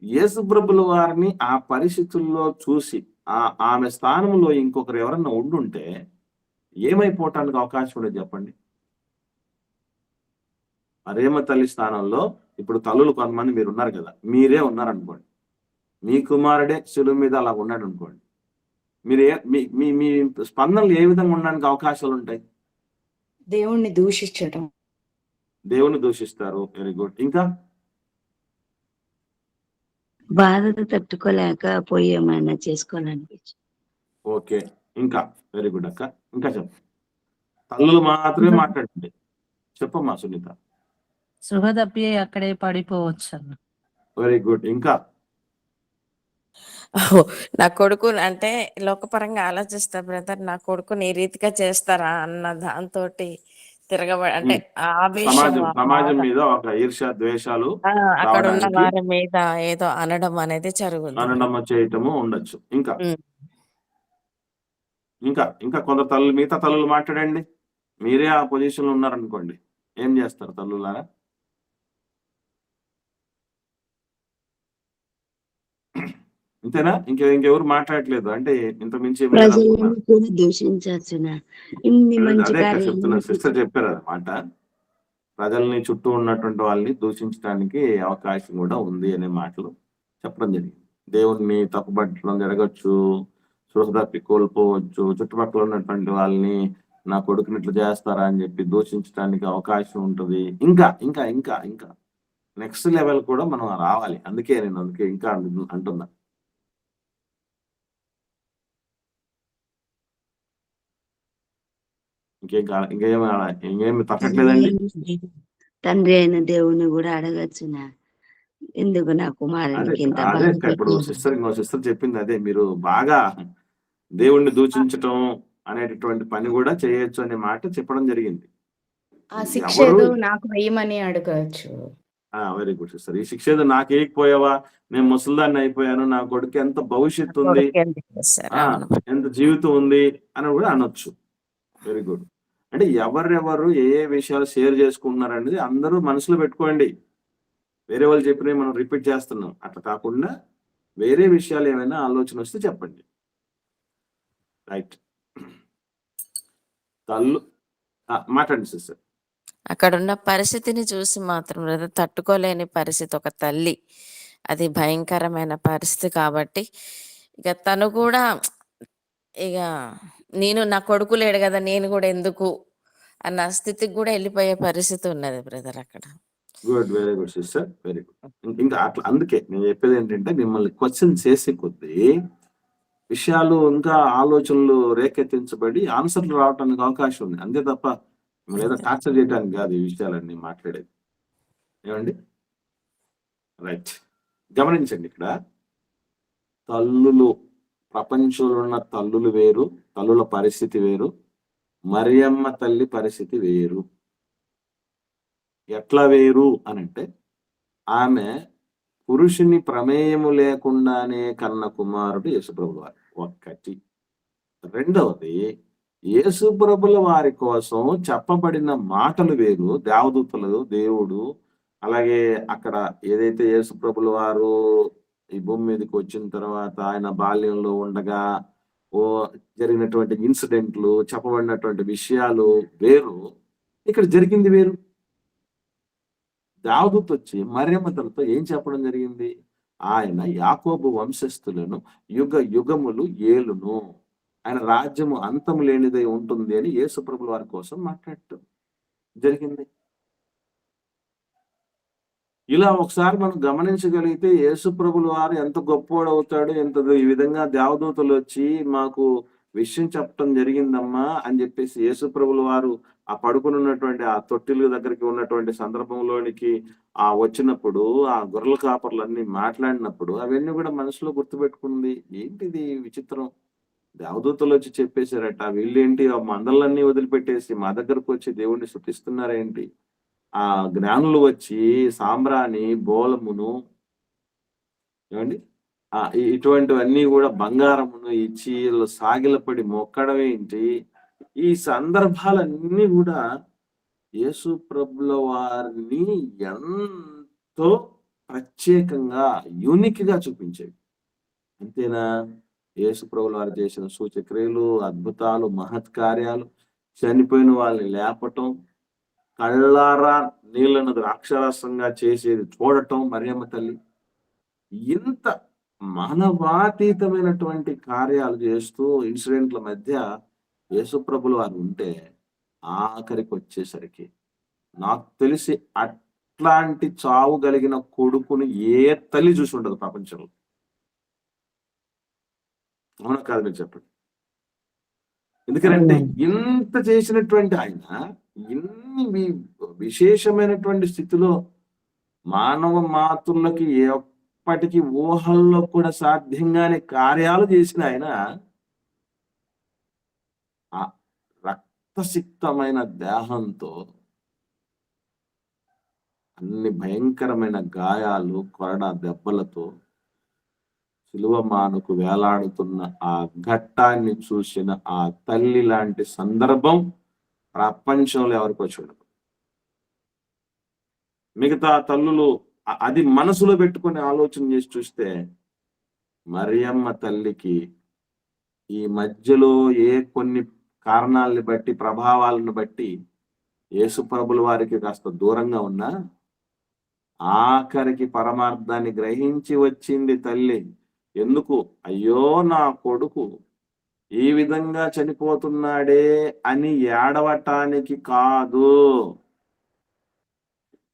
యేసు ప్రభుల వారిని ఆ పరిస్థితుల్లో చూసి ఆమె స్థానంలో ఇంకొకరు ఎవరన్నా ఉండుంటే ఏమైపోవటానికి అవకాశం ఉండదు చెప్పండి? మరియమ్మ తల్లి స్థానంలో ఇప్పుడు తల్లులు కొంతమంది మీరు ఉన్నారు కదా, మీరే ఉన్నారనుకోండి, మీ కుమారుడే శిలువ మీద అలా ఉన్నాడు అనుకోండి, మీరు మీ మీ స్పందనలు ఏ విధంగా ఉండడానికి అవకాశాలు ఉంటాయి? దేవుణ్ణి దూషించడం. దేవుని దూషిస్తారు. Very good. ఇంకా బాధతో తట్టుకోలేక పోయి ఏమైనా చేసుకోవాలనిపించింది. ఓకే. ఇంకా వెరీ గుడ్ అక్క. ఇంకా చెప్పు. తల్లులు మాత్రమే మాట్లాడండి. చెప్పమ్మా సునీత. సృహ తప్పి అక్కడే పడిపోవచ్చు అన్న. Very good. ఇంకా నా కొడుకు అంటే లోకపరంగా ఆలోచిస్తా బ్రదర్, నా కొడుకుని ఈ రీతిగా చేస్తారా అన్న దాంతో అంటే ఆవేశం, సమాజం మీద ఒక ఈర్ష్య ద్వేషాలు అక్కడ ఉన్న వారి మీద ఏదో అనడం అనేది జరుగుతుంది, చేయటము ఉండొచ్చు. ఇంకా ఉమ్. ఇంకా ఇంకా కొంత తల్లు, మిగతా తల్లులు మాట్లాడండి. మీరే ఆ పొజిషన్ లో ఉన్నారనుకోండి, ఏం చేస్తారు తల్లులారా? అంతేనా? ఇంకెవరు మాట్లాడట్లేదు అంటే ఇంత మించి ప్రజలను కూడా దూషించాల్సిన ఇన్ని మంచి అదే చెప్తున్నా, కార్యాలు సిస్టర్ చెప్పారు అన్నమాట. ప్రజల్ని చుట్టూ ఉన్నటువంటి వాళ్ళని దూషించడానికి అవకాశం కూడా ఉంది అనే మాటలు చెప్పడం జరిగింది. దేవుణ్ణి తప్పుపట్టడం జరగచ్చు, సృహ తప్పి కోల్పోవచ్చు, చుట్టుపక్కల ఉన్నటువంటి వాళ్ళని నా కొడుకుని ఇట్లా చేస్తారా అని చెప్పి దూషించడానికి అవకాశం ఉంటుంది. ఇంకా ఇంకా ఇంకా ఇంకా నెక్స్ట్ లెవెల్ కూడా మనం రావాలి. అందుకే ఇంకా అంటున్నా. ఇంకేమి తగ్గట్లేదండి. తండ్రి అయిన దేవుని కూడా అడగచ్చునా, ఎందుకు నా కుమారునికి ఇంత అదే ఇప్పుడు సిస్టర్ చెప్పింది అదే, మీరు బాగా దేవుణ్ణి దూషించటం అనేటటువంటి పని కూడా చేయొచ్చు అనే మాట చెప్పడం జరిగింది. ఆ శిక్ష ఏదో నాకు వేయమని అడగచ్చు. Very good sister. ఈ శిక్ష ఏదో నాకు వేయకపోయావా, నేను ముసలిదాన్ని అయిపోయాను, నా కొడుకు ఎంత భవిష్యత్తు ఉంది, ఎంత జీవితం ఉంది అని కూడా అనొచ్చు. Very good. అంటే ఎవరెవరు ఏ విషయాలు షేర్ చేసుకుంటున్నారు అనేది అందరూ మనసులో పెట్టుకోండి. వేరే వాళ్ళు చెప్పినవి మనం రిపీట్ చేస్తున్నాం, అట్లా కాకుండా వేరే విషయాలు ఏమైనా ఆలోచన వస్తే చెప్పండి. రైట్. తల్లు మాట్లాడండి సిస్టర్. అక్కడ ఉన్న పరిస్థితిని చూసి మాత్రం తట్టుకోలేని పరిస్థితి ఒక తల్లి, అది భయంకరమైన పరిస్థితి. కాబట్టి ఇక తను కూడా ఇక నేను నా కొడుకు లేడు కదా, నేను కూడా ఎందుకు అన్న స్థితికి కూడా వెళ్ళిపోయే పరిస్థితి ఉన్నది బ్రదర్ అక్కడ. Good, very good sister, very good. ఇంకా అట్లా అందుకే నేను చెప్పేది ఏంటంటే, మిమ్మల్ని క్వశ్చన్ చేసే కొద్దీ విషయాలు ఇంకా ఆలోచనలు రేకెత్తించబడి ఆన్సర్లు రావడానికి అవకాశం ఉంది. అంతే తప్ప లేదా టార్చర్ చేయడానికి కాదు ఈ విషయాలన్నీ మాట్లాడేది. ఏమండి? రైట్. గమనించండి, ఇక్కడ తల్లులు, ప్రపంచంలో ఉన్న తల్లులు వేరు, తల్లుల పరిస్థితి వేరు, మరియమ్మ తల్లి పరిస్థితి వేరు. ఎట్లా వేరు అనంటే, ఆమె పురుషుని ప్రమేయము లేకుండానే కన్న కుమారుడు యేసుప్రభుల వారు ఒక్కటి. రెండవది, యేసుప్రభుల వారి కోసం చెప్పబడిన మాటలు వేరు, దేవదూతలు, దేవుడు, అలాగే అక్కడ ఏదైతే యేసుప్రభుల వారు ఈ భూమి మీదకి వచ్చిన తర్వాత ఆయన బాల్యంలో ఉండగా జరిగినటువంటి ఇన్సిడెంట్లు, చెప్పబడినటువంటి విషయాలు వేరు, ఇక్కడ జరిగింది వేరు. దావీదు వచ్చి మరియమ్మ తల్లితో ఏం చెప్పడం జరిగింది? ఆయన యాకోబు వంశస్థులను యుగ యుగములు ఏలును, ఆయన రాజ్యము అంతము లేనిదై ఉంటుంది అని యేసుప్రభుల వారి కోసం మాట్లాడటం జరిగింది. ఇలా ఒకసారి మనం గమనించగలిగితే యేసుప్రభుల వారు ఎంత గొప్పవాడు అవుతాడు, ఎంత ఈ విధంగా దేవదూతలు వచ్చి మాకు విషయం చెప్పడం జరిగిందమ్మా అని చెప్పేసి యేసుప్రభుల వారు ఆ పడుకుని ఉన్నటువంటి ఆ తొట్టిల దగ్గరికి ఉన్నటువంటి సందర్భంలోనికి వచ్చినప్పుడు, ఆ గొర్రెల కాపర్లన్నీ మాట్లాడినప్పుడు అవన్నీ కూడా మనసులో గుర్తుపెట్టుకుంది. ఏంటిది విచిత్రం, దేవదూతలు వచ్చి చెప్పేశారట, వీళ్ళేంటి ఆ మందలన్నీ వదిలిపెట్టేసి మా దగ్గరకు వచ్చి దేవుణ్ణి స్తుతిస్తున్నారేంటి, ఆ జ్ఞానులు వచ్చి సాంబ్రాణి బోలమును ఏమండి ఇటువంటివన్నీ కూడా బంగారమును ఇచ్చి వీళ్ళు సాగిలపడి మొక్కడం ఏంటి? ఈ సందర్భాలన్నీ కూడా యేసు ప్రభుల వారిని ఎంతో ప్రత్యేకంగా యూనిక్ గా చూపించేవి. అంతేనా? యేసు ప్రభుల వారు చేసిన సూచక్రియలు, అద్భుతాలు, మహత్కార్యాలు, చనిపోయిన వాళ్ళని లేపటం, కళ్ళారా నీళ్లను ద్రాక్షరసంగా చేసేది చూడటం మరియమ్మ తల్లి, ఇంత మానవాతీతమైనటువంటి కార్యాలు చేస్తూ ఇన్సిడెంట్ల మధ్య యేసు ప్రభులు వారు ఉంటే, ఆఖరికి వచ్చేసరికి నాకు తెలిసి అట్లాంటి చావు కలిగిన కొడుకుని ఏ తల్లి చూసి ఉండదు ప్రపంచంలో. అవునా కాదు? మీరు చెప్పండి. ఎందుకంటే ఇంత చేసినటువంటి ఆయన ఇన్ని విశేషమైనటువంటి స్థితిలో మానవ మాతృలకి ఎప్పటికీ ఊహల్లో కూడా సాధ్యంగానే కార్యాలు చేసిన ఆయన ఆ రక్తసిక్తమైన దేహంతో, అన్ని భయంకరమైన గాయాలు, కొరడా దెబ్బలతో శిలువ మానుకు వేలాడుతున్న ఆ ఘట్టాన్ని చూసిన ఆ తల్లి లాంటి సందర్భం ప్రపంచంలో ఎవరికి వచ్చి ఉండదు. మిగతా తల్లులు అది మనసులో పెట్టుకొని ఆలోచన చేసి చూస్తే, మరియమ్మ తల్లికి ఈ మధ్యలో కొన్ని కారణాలని బట్టి, ప్రభావాలను బట్టి యేసు ప్రభుల వారికి కాస్త దూరంగా ఉన్నా, ఆఖరికి పరమార్థాన్ని గ్రహించి వచ్చింది తల్లి. ఎందుకు? అయ్యో నా కొడుకు ఈ విధంగా చనిపోతున్నాడే అని ఏడవటానికి కాదు.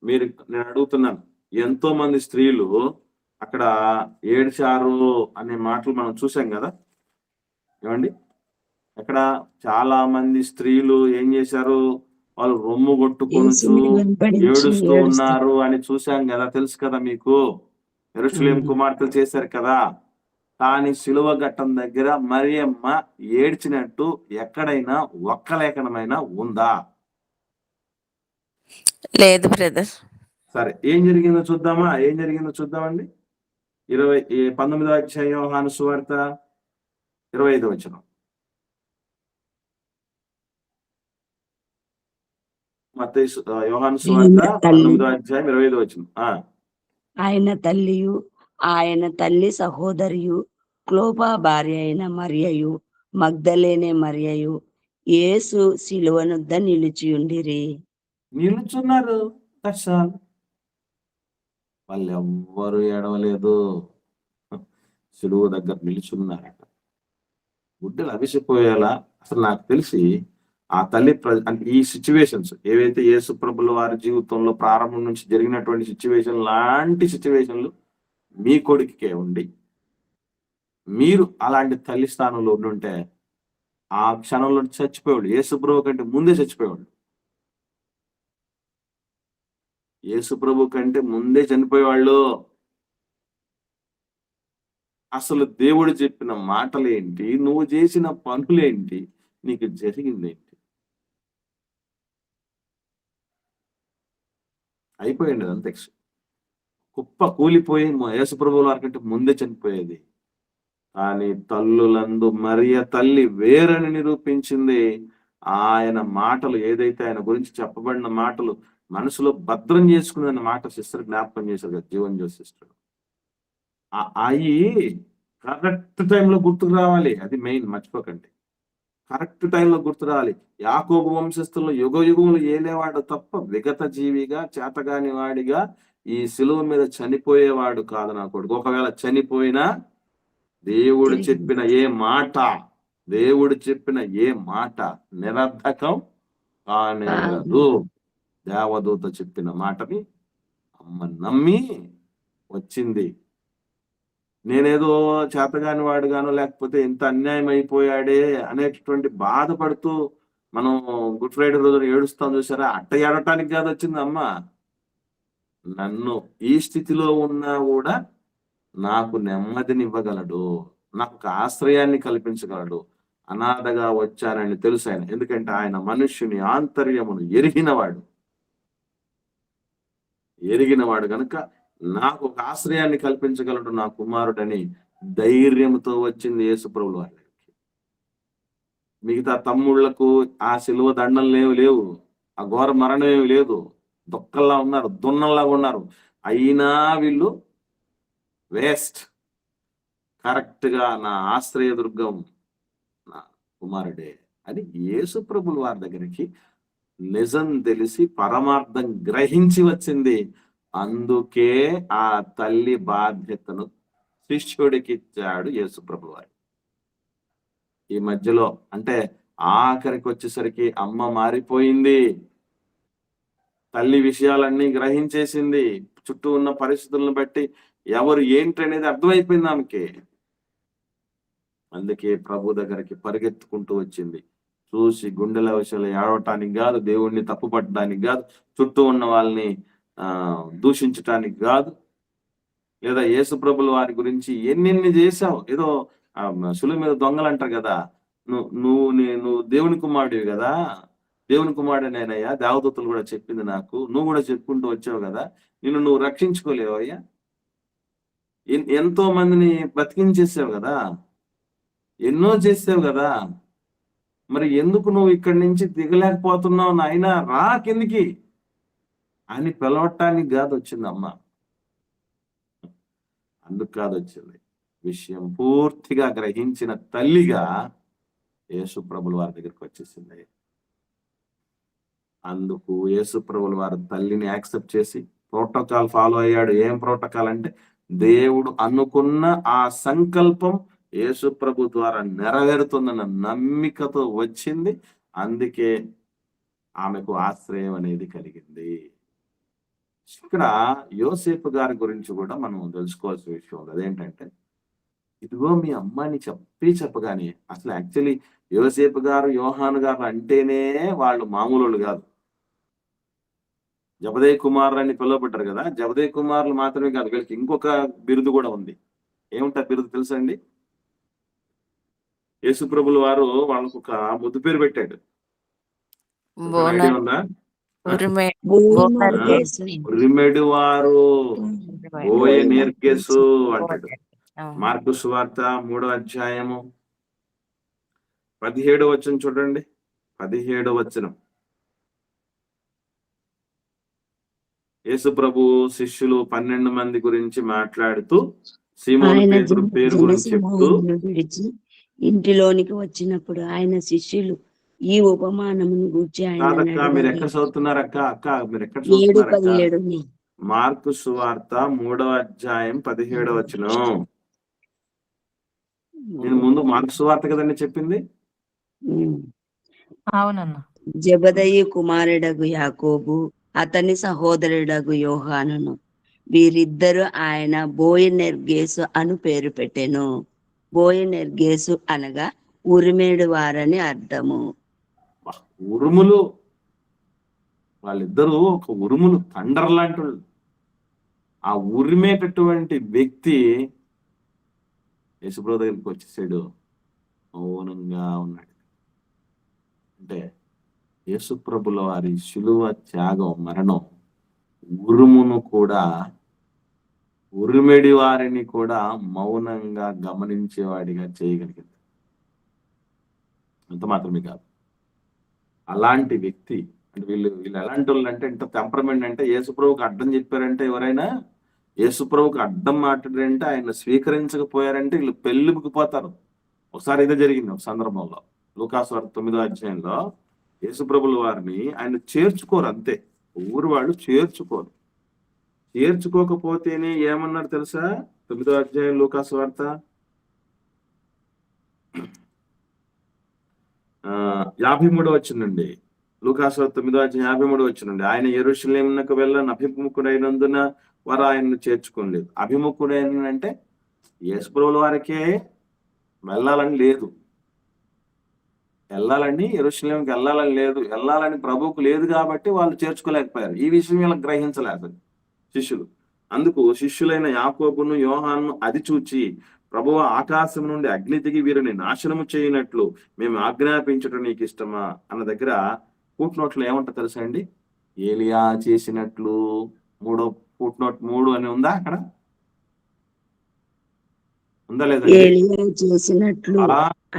నేను అడుగుతున్నాను, ఎంతో మంది స్త్రీలు అక్కడ ఏడ్చారు అనే మాటలు మనం చూసాం కదా. ఏమండి? అక్కడ చాలా మంది స్త్రీలు ఏం చేశారు? వాళ్ళు రొమ్ము కొట్టుకొని ఏడుస్తూ ఉన్నారు అని చూసాం కదా. తెలుసు కదా మీకు. యెరూషలేము కుమార్తెలు చేశారు కదా. కానీ శిలువ ఘట్టం దగ్గర మరియమ్మ ఏడ్చినట్టు ఎక్కడైనా ఒక్క లేఖనమైనా ఉందా? లేదు బ్రదర్. సరే, ఏం జరిగిందో చూద్దామా? ఏం జరిగిందో చూద్దామండి. 19వ అధ్యాయం యోహాను సువార్త 25వ వచనం. యోహాను సువార్త 19వ అధ్యాయం 25వ వచనం. ఆయన తల్లియు ఆయన తల్లి సహోదరియు క్లోపా భార్య అయిన మరియయు మగ్దలేనే మరియయు యేసు శిలువనొద్ద నిలిచియుండిరి. నిలుచున్నారు. వాళ్ళు ఎవ్వరు ఏడవలేదు, శిలువ దగ్గర నిలుచున్నారట. గుడ్డలు అవిసిపోయేలా. అసలు నాకు తెలిసి ఆ తల్లి ఈ సిచ్యువేషన్స్ ఏవైతే యేసు ప్రభుల వారి జీవితంలో ప్రారంభం నుంచి జరిగినటువంటి సిచ్యువేషన్ లాంటి సిచ్యువేషన్లు మీ కొడుకుకే ఉండి, మీరు అలాంటి తల్లి స్థానంలో ఉండుంటే ఆ క్షణంలో చచ్చిపోయాడు. యేసు ప్రభు కంటే ముందే చచ్చిపోయాడు. యేసు ప్రభు కంటే ముందే చనిపోయేవాళ్ళు. అసలు దేవుడు చెప్పిన మాటలేంటి, నువ్వు చేసిన పనులేంటి, నీకు జరిగిందేంటి? అయిపోయింది అంతే. కుప్ప కూలిపోయి యేసు ప్రభువుల వారి కంటే ముందే చనిపోయేది. కానీ తల్లులందు మరియ తల్లి వేరని నిరూపించింది. ఆయన మాటలు ఏదైతే ఆయన గురించి చెప్పబడిన మాటలు మనసులో భద్రం చేసుకున్న మాట సిస్టర్ జ్ఞాపకం చేశారు కదా, జీవన్ జోసి సిస్టర్. అవి కరెక్ట్ టైంలో గుర్తుకు రావాలి. అది మెయిన్, మర్చిపోకండి. కరెక్ట్ టైంలో గుర్తు రావాలి. యాకోబు వంశస్థుల్లో యుగ యుగములు ఏలేవాడు తప్ప విగత జీవిగా, చేతగాని వాడిగా ఈ శిలువ మీద చనిపోయేవాడు కాదు నా కొడుకు. ఒకవేళ చనిపోయినా దేవుడు చెప్పిన ఏ మాట నిరర్ధకం కానేరదు. దేవదూత చెప్పిన మాటని అమ్మ నమ్మి వచ్చింది. నేనేదో చేతగాని వాడుగాను, లేకపోతే ఎంత అన్యాయం అయిపోయాడే అనేటటువంటి బాధపడుతూ మనం గుడ్ ఫ్రైడే రోజున ఏడుస్తాం చూసారా, అట్ట ఏడటానికి కాదు వచ్చింది అమ్మ. నన్ను ఈ స్థితిలో ఉన్నా కూడా నాకు నెమ్మదినివ్వగలడు, నాకు ఒక ఆశ్రయాన్ని కల్పించగలడు. అనాథగా వచ్చానని తెలుసు ఆయన. ఎందుకంటే ఆయన మనుష్యుని ఆంతర్యమును ఎరిగినవాడు కనుక నాకు ఒక ఆశ్రయాన్ని కల్పించగలడు నా కుమారుడని ధైర్యంతో వచ్చింది యేసుప్రభుల వారి దగ్గరికి. మిగతా తమ్ముళ్లకు ఆ సిలువ దండలు లేవు, ఆ ఘోర మరణం ఏమి లేదు, దుఃఖంలా ఉన్నారు, దున్నంలా ఉన్నారు. అయినా వీళ్ళు వేస్ట్, కరెక్ట్ గా నా ఆశ్రయదుర్గం నా కుమారుడే అని యేసుప్రభుల వారి దగ్గరికి నిజం తెలిసి పరమార్థం గ్రహించి వచ్చింది. అందుకే ఆ తల్లి బాధ్యతను శిష్యుడికి ఇచ్చాడు యేసుప్రభుల వారు. ఈ మధ్యలో అంటే ఆఖరికి వచ్చేసరికి అమ్మ మారిపోయింది, తల్లి విషయాలన్నీ గ్రహించేసింది, చుట్టూ ఉన్న పరిస్థితులను బట్టి ఎవరు ఏంటి అనేది అర్థమైపోయింది ఆమెకి. అందుకే ప్రభు దగ్గరికి పరిగెత్తుకుంటూ వచ్చింది. చూసి గుండెల విషయాలు ఏడవటానికి కాదు, దేవుణ్ణి తప్పుపట్టడానికి కాదు, చుట్టూ ఉన్న వాళ్ళని దూషించటానికి కాదు, లేదా యేసుప్రభుల వారి గురించి ఎన్నెన్ని చేశావు. ఏదో సులువు మీద దొంగలు అంటారు కదా, నువ్వు దేవుని కుమారుడివి కదా, దేవుని కుమారుడు నేనయ్యా, దేవదూతలు కూడా చెప్పింది నాకు, నువ్వు కూడా చెప్పుకుంటూ వచ్చావు కదా, నువ్వు రక్షించుకోలేవు అయ్యా, ఎంతో మందిని బతికించేసావు కదా, ఎన్నో చేసావు కదా, మరి ఎందుకు నువ్వు ఇక్కడి నుంచి దిగలేకపోతున్నావు నాయనా, రా కిందికి అని పిలవటానికి కాదు వచ్చింది అమ్మ. అందుకు కాదు వచ్చింది, విషయం పూర్తిగా గ్రహించిన తల్లిగా యేసుప్రభుల వారి దగ్గరికి వచ్చేసింది. అందుకు యేసుప్రభుల వారి తల్లిని యాక్సెప్ట్ చేసి ప్రోటోకాల్ ఫాలో అయ్యాడు. ఏం ప్రోటోకాల్ అంటే దేవుడు అనుకున్న ఆ సంకల్పం యేసుప్రభు ద్వారా నెరవేరుతుందన్న నమ్మికతో వచ్చింది. అందుకే ఆమెకు ఆశ్రయం అనేది కలిగింది. ఇక్కడ యోసేపు గారి గురించి కూడా మనం తెలుసుకోవాల్సిన విషయం ఉంది. అదేంటంటే, ఇదిగో మీ అమ్మాయిని చెప్పగానే అసలు యాక్చువల్లీ యోసేపు గారు యోహాను గారు అంటేనే వాళ్ళు మామూలు కాదు. జబదయి కుమారులని పిలువబడ్డారు కదా, జబదయి కుమారులు మాత్రమే కాదు, వీళ్ళకి ఇంకొక బిరుదు కూడా ఉంది. ఏముంటా బిరుదు తెలుసా అండి? యేసుప్రభుల వారు వాళ్ళకు ఒక ముద్దు పేరు పెట్టాడు. ఉరిమెడు వారు, బోయనెర్గెసు అంటాడు. మార్కు సువార్త 3వ అధ్యాయము 17వ వచనం చూడండి. 17వ వచనం, యేసు ప్రభు శిష్యులు 12 మంది గురించి మాట్లాడుతూ సీమోను పేతురు పేరు గురించి చెప్తూ, ఇంటిలోనికి వచ్చినప్పుడు ఆయన శిష్యులు ఈ ఉపమానమును గూర్చి మీరు ఎక్కడ చదువుతున్నారక్క? అక్క మీరు ఎక్కడ చదువుతున్నారక్క? మార్కు సువార్త 3వ అధ్యాయం 17వ వచనం. నేను ముందు మార్కు సువార్త కదండి చెప్పింది. అవునన్నా. జబదయి కుమారుడగు యాకోబు, అతని సహోదరుడగు యోహానును, వీరిద్దరు ఆయన బోయనెర్గేసు అను పేరు పెట్టెను. బోయనెర్గేసు అనగా ఉరిమేడు వారని అర్థము. ఉరుములు, వాళ్ళిద్దరూ ఒక ఉరుములు, థండర్ లాంటి వాళ్ళు. ఆ ఉరిమేటటువంటి వ్యక్తి యేసుప్రభు దగ్గరికి వచ్చేసాడు, మౌనంగా ఉన్నాడు. అంటే యేసుప్రభుల వారి శిలువ త్యాగం, మరణం ఉరుమును కూడా, ఉరిమెడి వారిని కూడా మౌనంగా గమనించేవాడిగా చేయగలిగింది. అంత మాత్రమే కాదు, అలాంటి వ్యక్తి అంటే వీళ్ళు ఎలాంటి వాళ్ళు అంటే, ఇంత టెంపరమెంట్ అంటే, యేసుప్రభుకి అడ్డం చెప్పారంటే, ఎవరైనా యేసుప్రభుకి అడ్డం మాట్లాడారంటే, ఆయన స్వీకరించకపోయారంటే వీళ్ళు పెళ్ళికి పోతారు. ఒకసారి ఇదే జరిగింది ఒక సందర్భంలో. లూకాసు వార్త 9వ అధ్యాయంలో యేసుప్రభుల వారిని ఆయన చేర్చుకోరు, అంతే. ఊరు వాళ్ళు చేర్చుకోరు. చేర్చుకోకపోతేనే ఏమన్నారు తెలుసా? 9వ అధ్యాయం లూకాసు వార్త 53వ వచనండి. లూకాసు వార్త 9వ అధ్యాయం 53వ వచనండి. ఆయన యెరూషలేమునకు వెళ్ళని అభిముఖుడైనందున వారు ఆయనను చేర్చుకోలేదు. అభిముఖుడైన అంటే యేసుప్రభుల వారికే వెళ్ళాలని లేదు, వెళ్ళాలని యెరూషలేముకి వెళ్ళాలని లేదు, వెళ్ళాలని ప్రభువుకు లేదు కాబట్టి వాళ్ళు చేర్చుకోలేకపోయారు. ఈ విషయం వీళ్ళకి గ్రహించలేదు శిష్యులు. అందుకు శిష్యులైన యాకోబును యోహాను అది చూచి, ప్రభువు ఆకాశం నుండి అగ్ని దిగి వీరిని నాశనము చేయనట్లు మేము ఆజ్ఞాపించడం నీకు ఇష్టమా అన్న దగ్గర ఫుట్ నోట్లు ఏమంటా తెలుసా అండి? ఏలియా చేసినట్లు. 3వ ఫుట్ నోట్ 3 అని ఉందా అక్కడ? ఉందా లేదండి? ఏలియా చేసినట్లు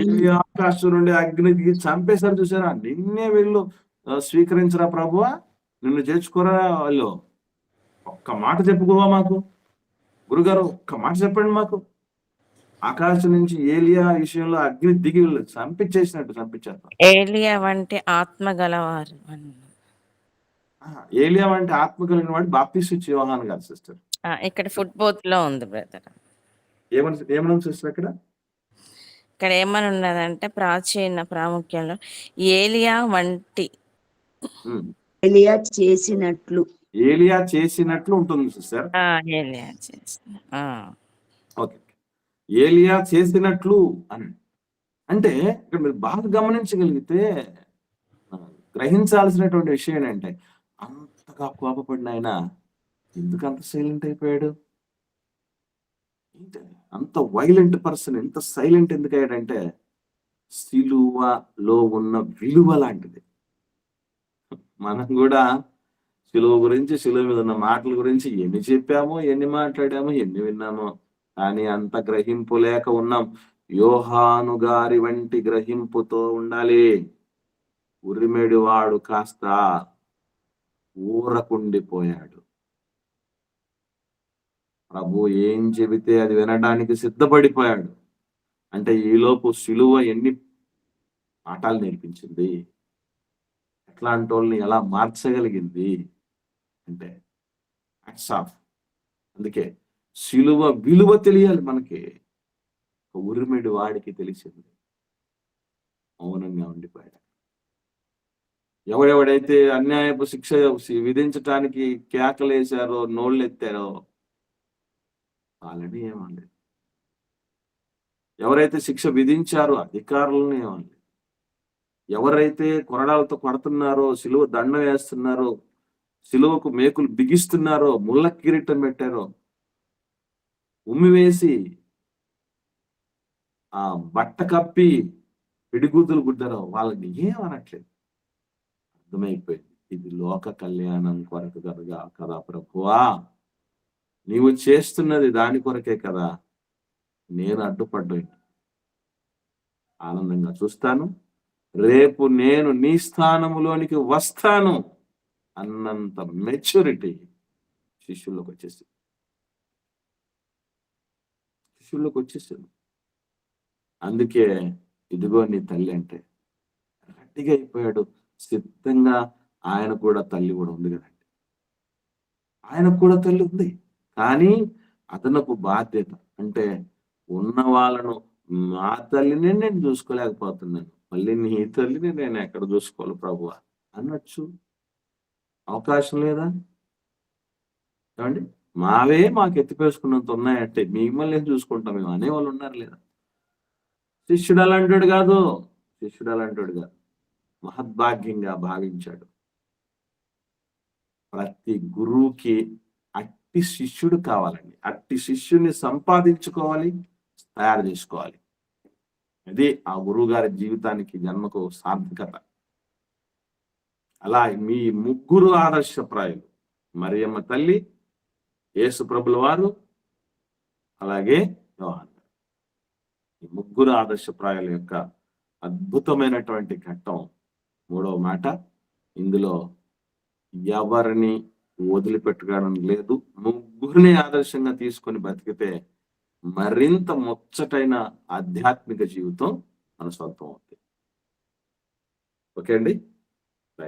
ఏలియా ఆకాశం నుండి అగ్ని దిగి చంపేశారు చూసారా? నిన్నే వీళ్ళు స్వీకరించరా ప్రభువా, నిన్ను చేర్చుకోరా వాళ్ళు? ఒక్క మాట చెప్పుకోవా మాకు గురుగారు, ఒక్క మాట చెప్పండి మాకు. ఆకాశం నుంచి ఏలియా విషయంలో అగ్ని దిగి వీళ్ళు చంపించారు. ఏలియా వంటి ఆత్మ గలవారు ఏలియా వంటి ఆత్మ కలిగిన వాడు బాప్తీసు ఇచ్చే యోహాను గారు సిస్టర్. ఇక్కడ ఫుట్బోత్ లో ఉంది బ్రదర్. ఏమన్నా సిస్టర్ ఇక్కడ ఏమని ఉన్నదంటే ప్రాచీన ప్రాముఖ్యంలో ఏలియా వంటి ఏలియా చేసినట్లు ఉంటుంది సిస్టర్. ఏలియా చేసిన ఓకే, ఏలియా చేసినట్లు అని అంటే ఇక్కడ మీరు బాగా గమనించగలిగితే గ్రహించాల్సినటువంటి విషయం ఏంటంటే, అంతగా కోపపడిన ఆయన ఎందుకు అంత సైలెంట్ అయిపోయాడు? అంత వైలెంట్ పర్సన్ ఎంత సైలెంట్ ఎందుకు అయ్యాడంటే, సిలువలో ఉన్న విలువ లాంటిది. మనం కూడా సిలువ గురించి, సిలువ మీద ఉన్న మాటల గురించి ఎన్ని చెప్పామో, ఎన్ని మాట్లాడామో, ఎన్ని విన్నామో, కానీ అంత గ్రహింపు లేక ఉన్నాం. యోహాను గారి వంటి గ్రహింపుతో ఉండాలి. ఉరిమెడి వాడు కాస్త ఊరకుండిపోయాడు. ప్రభు ఏం చెబితే అది వినడానికి సిద్ధపడిపోయాడు. అంటే ఈలోపు సిలువ ఎన్ని పాఠాలు నేర్పించింది, ఎట్లాంటి వాళ్ళని ఎలా మార్చగలిగింది అంటే హ్యాట్స్ ఆఫ్. అందుకే సిలువ విలువ తెలియాలి మనకి. ఉరిమెడి వాడికి తెలిసింది, మౌనంగా ఉండిపోయాడు. ఎవడెవడైతే అన్యాయపు శిక్ష విధించటానికి కేకలేశారో, నోళ్ళెత్తారో వాళ్ళని ఏమనలేదు. ఎవరైతే శిక్ష విధించారో అధికారులను ఏమనలేదు. ఎవరైతే కొరడాలతో కొడుతున్నారో, సిలువ దండం వేస్తున్నారో, సిలువకు మేకులు బిగిస్తున్నారో, ముళ్ళ కిరీటం పెట్టారో, ఉమ్మివేసి ఆ బట్ట కప్పి పిడిగుద్దులు గుడ్డారో వాళ్ళని ఏమనట్లేదు. అర్థమైపోయింది, ఇది లోక కళ్యాణం కొరకు కదా ప్రభువా, నీవు చేస్తున్నది దాని కొరకే కదా, నేను అడ్డుపడ్డాను. ఆనందంగా చూస్తాను, రేపు నేను నీ స్థానములోనికి వస్తాను అన్నంత మెచ్యూరిటీ శిష్యుల్లోకి వచ్చేసింది. అందుకే ఇదిగో నీ తల్లి అంటే గట్టిగా అయిపోయాడు. సిద్ధంగా ఆయన కూడా తల్లి కూడా ఉంది కదండి, ఆయనకు కూడా తల్లి ఉంది. కానీ అదనపు బాధ్యత అంటే ఉన్న వాళ్ళను, మా తల్లిని నేను చూసుకోలేకపోతున్నాను, మళ్ళీ నీ తల్లిని నేను ఎక్కడ చూసుకోవాలి ప్రభువా అనొచ్చు. అవకాశం లేదా ఏమండి? మావే మాకు ఎత్తిపేసుకున్నంత ఉన్నాయంటే మిమ్మల్ని ఏం చూసుకుంటాం మేము అనేవాళ్ళు ఉన్నారు లేదా? శిష్యుడు అలాంటి కాదు, మహద్భాగ్యంగా భావించాడు. ప్రతి గురువుకి అట్టి శిష్యుడు కావాలండి. అట్టి శిష్యుని సంపాదించుకోవాలి, తయారు చేసుకోవాలి. అది ఆ గురువు గారి జీవితానికి, జన్మకు సార్థకత. అలా మీ ముగ్గురు ఆదర్శప్రాయులు, మరియమ్మ తల్లి, యేసు ప్రభుల వారు, అలాగే యోహాను, ఈ ముగ్గురు ఆదర్శప్రాయుల యొక్క అద్భుతమైనటువంటి ఘట్టం. మూడవ మాట, ఇందులో ఎవరిని వదిలిపెట్టుకోవడం లేదు. ముగ్గురిని ఆదర్శంగా తీసుకొని బతికితే మరింత ముచ్చటైన ఆధ్యాత్మిక జీవితం మన సొంతం అవుతుంది. ఓకే అండి.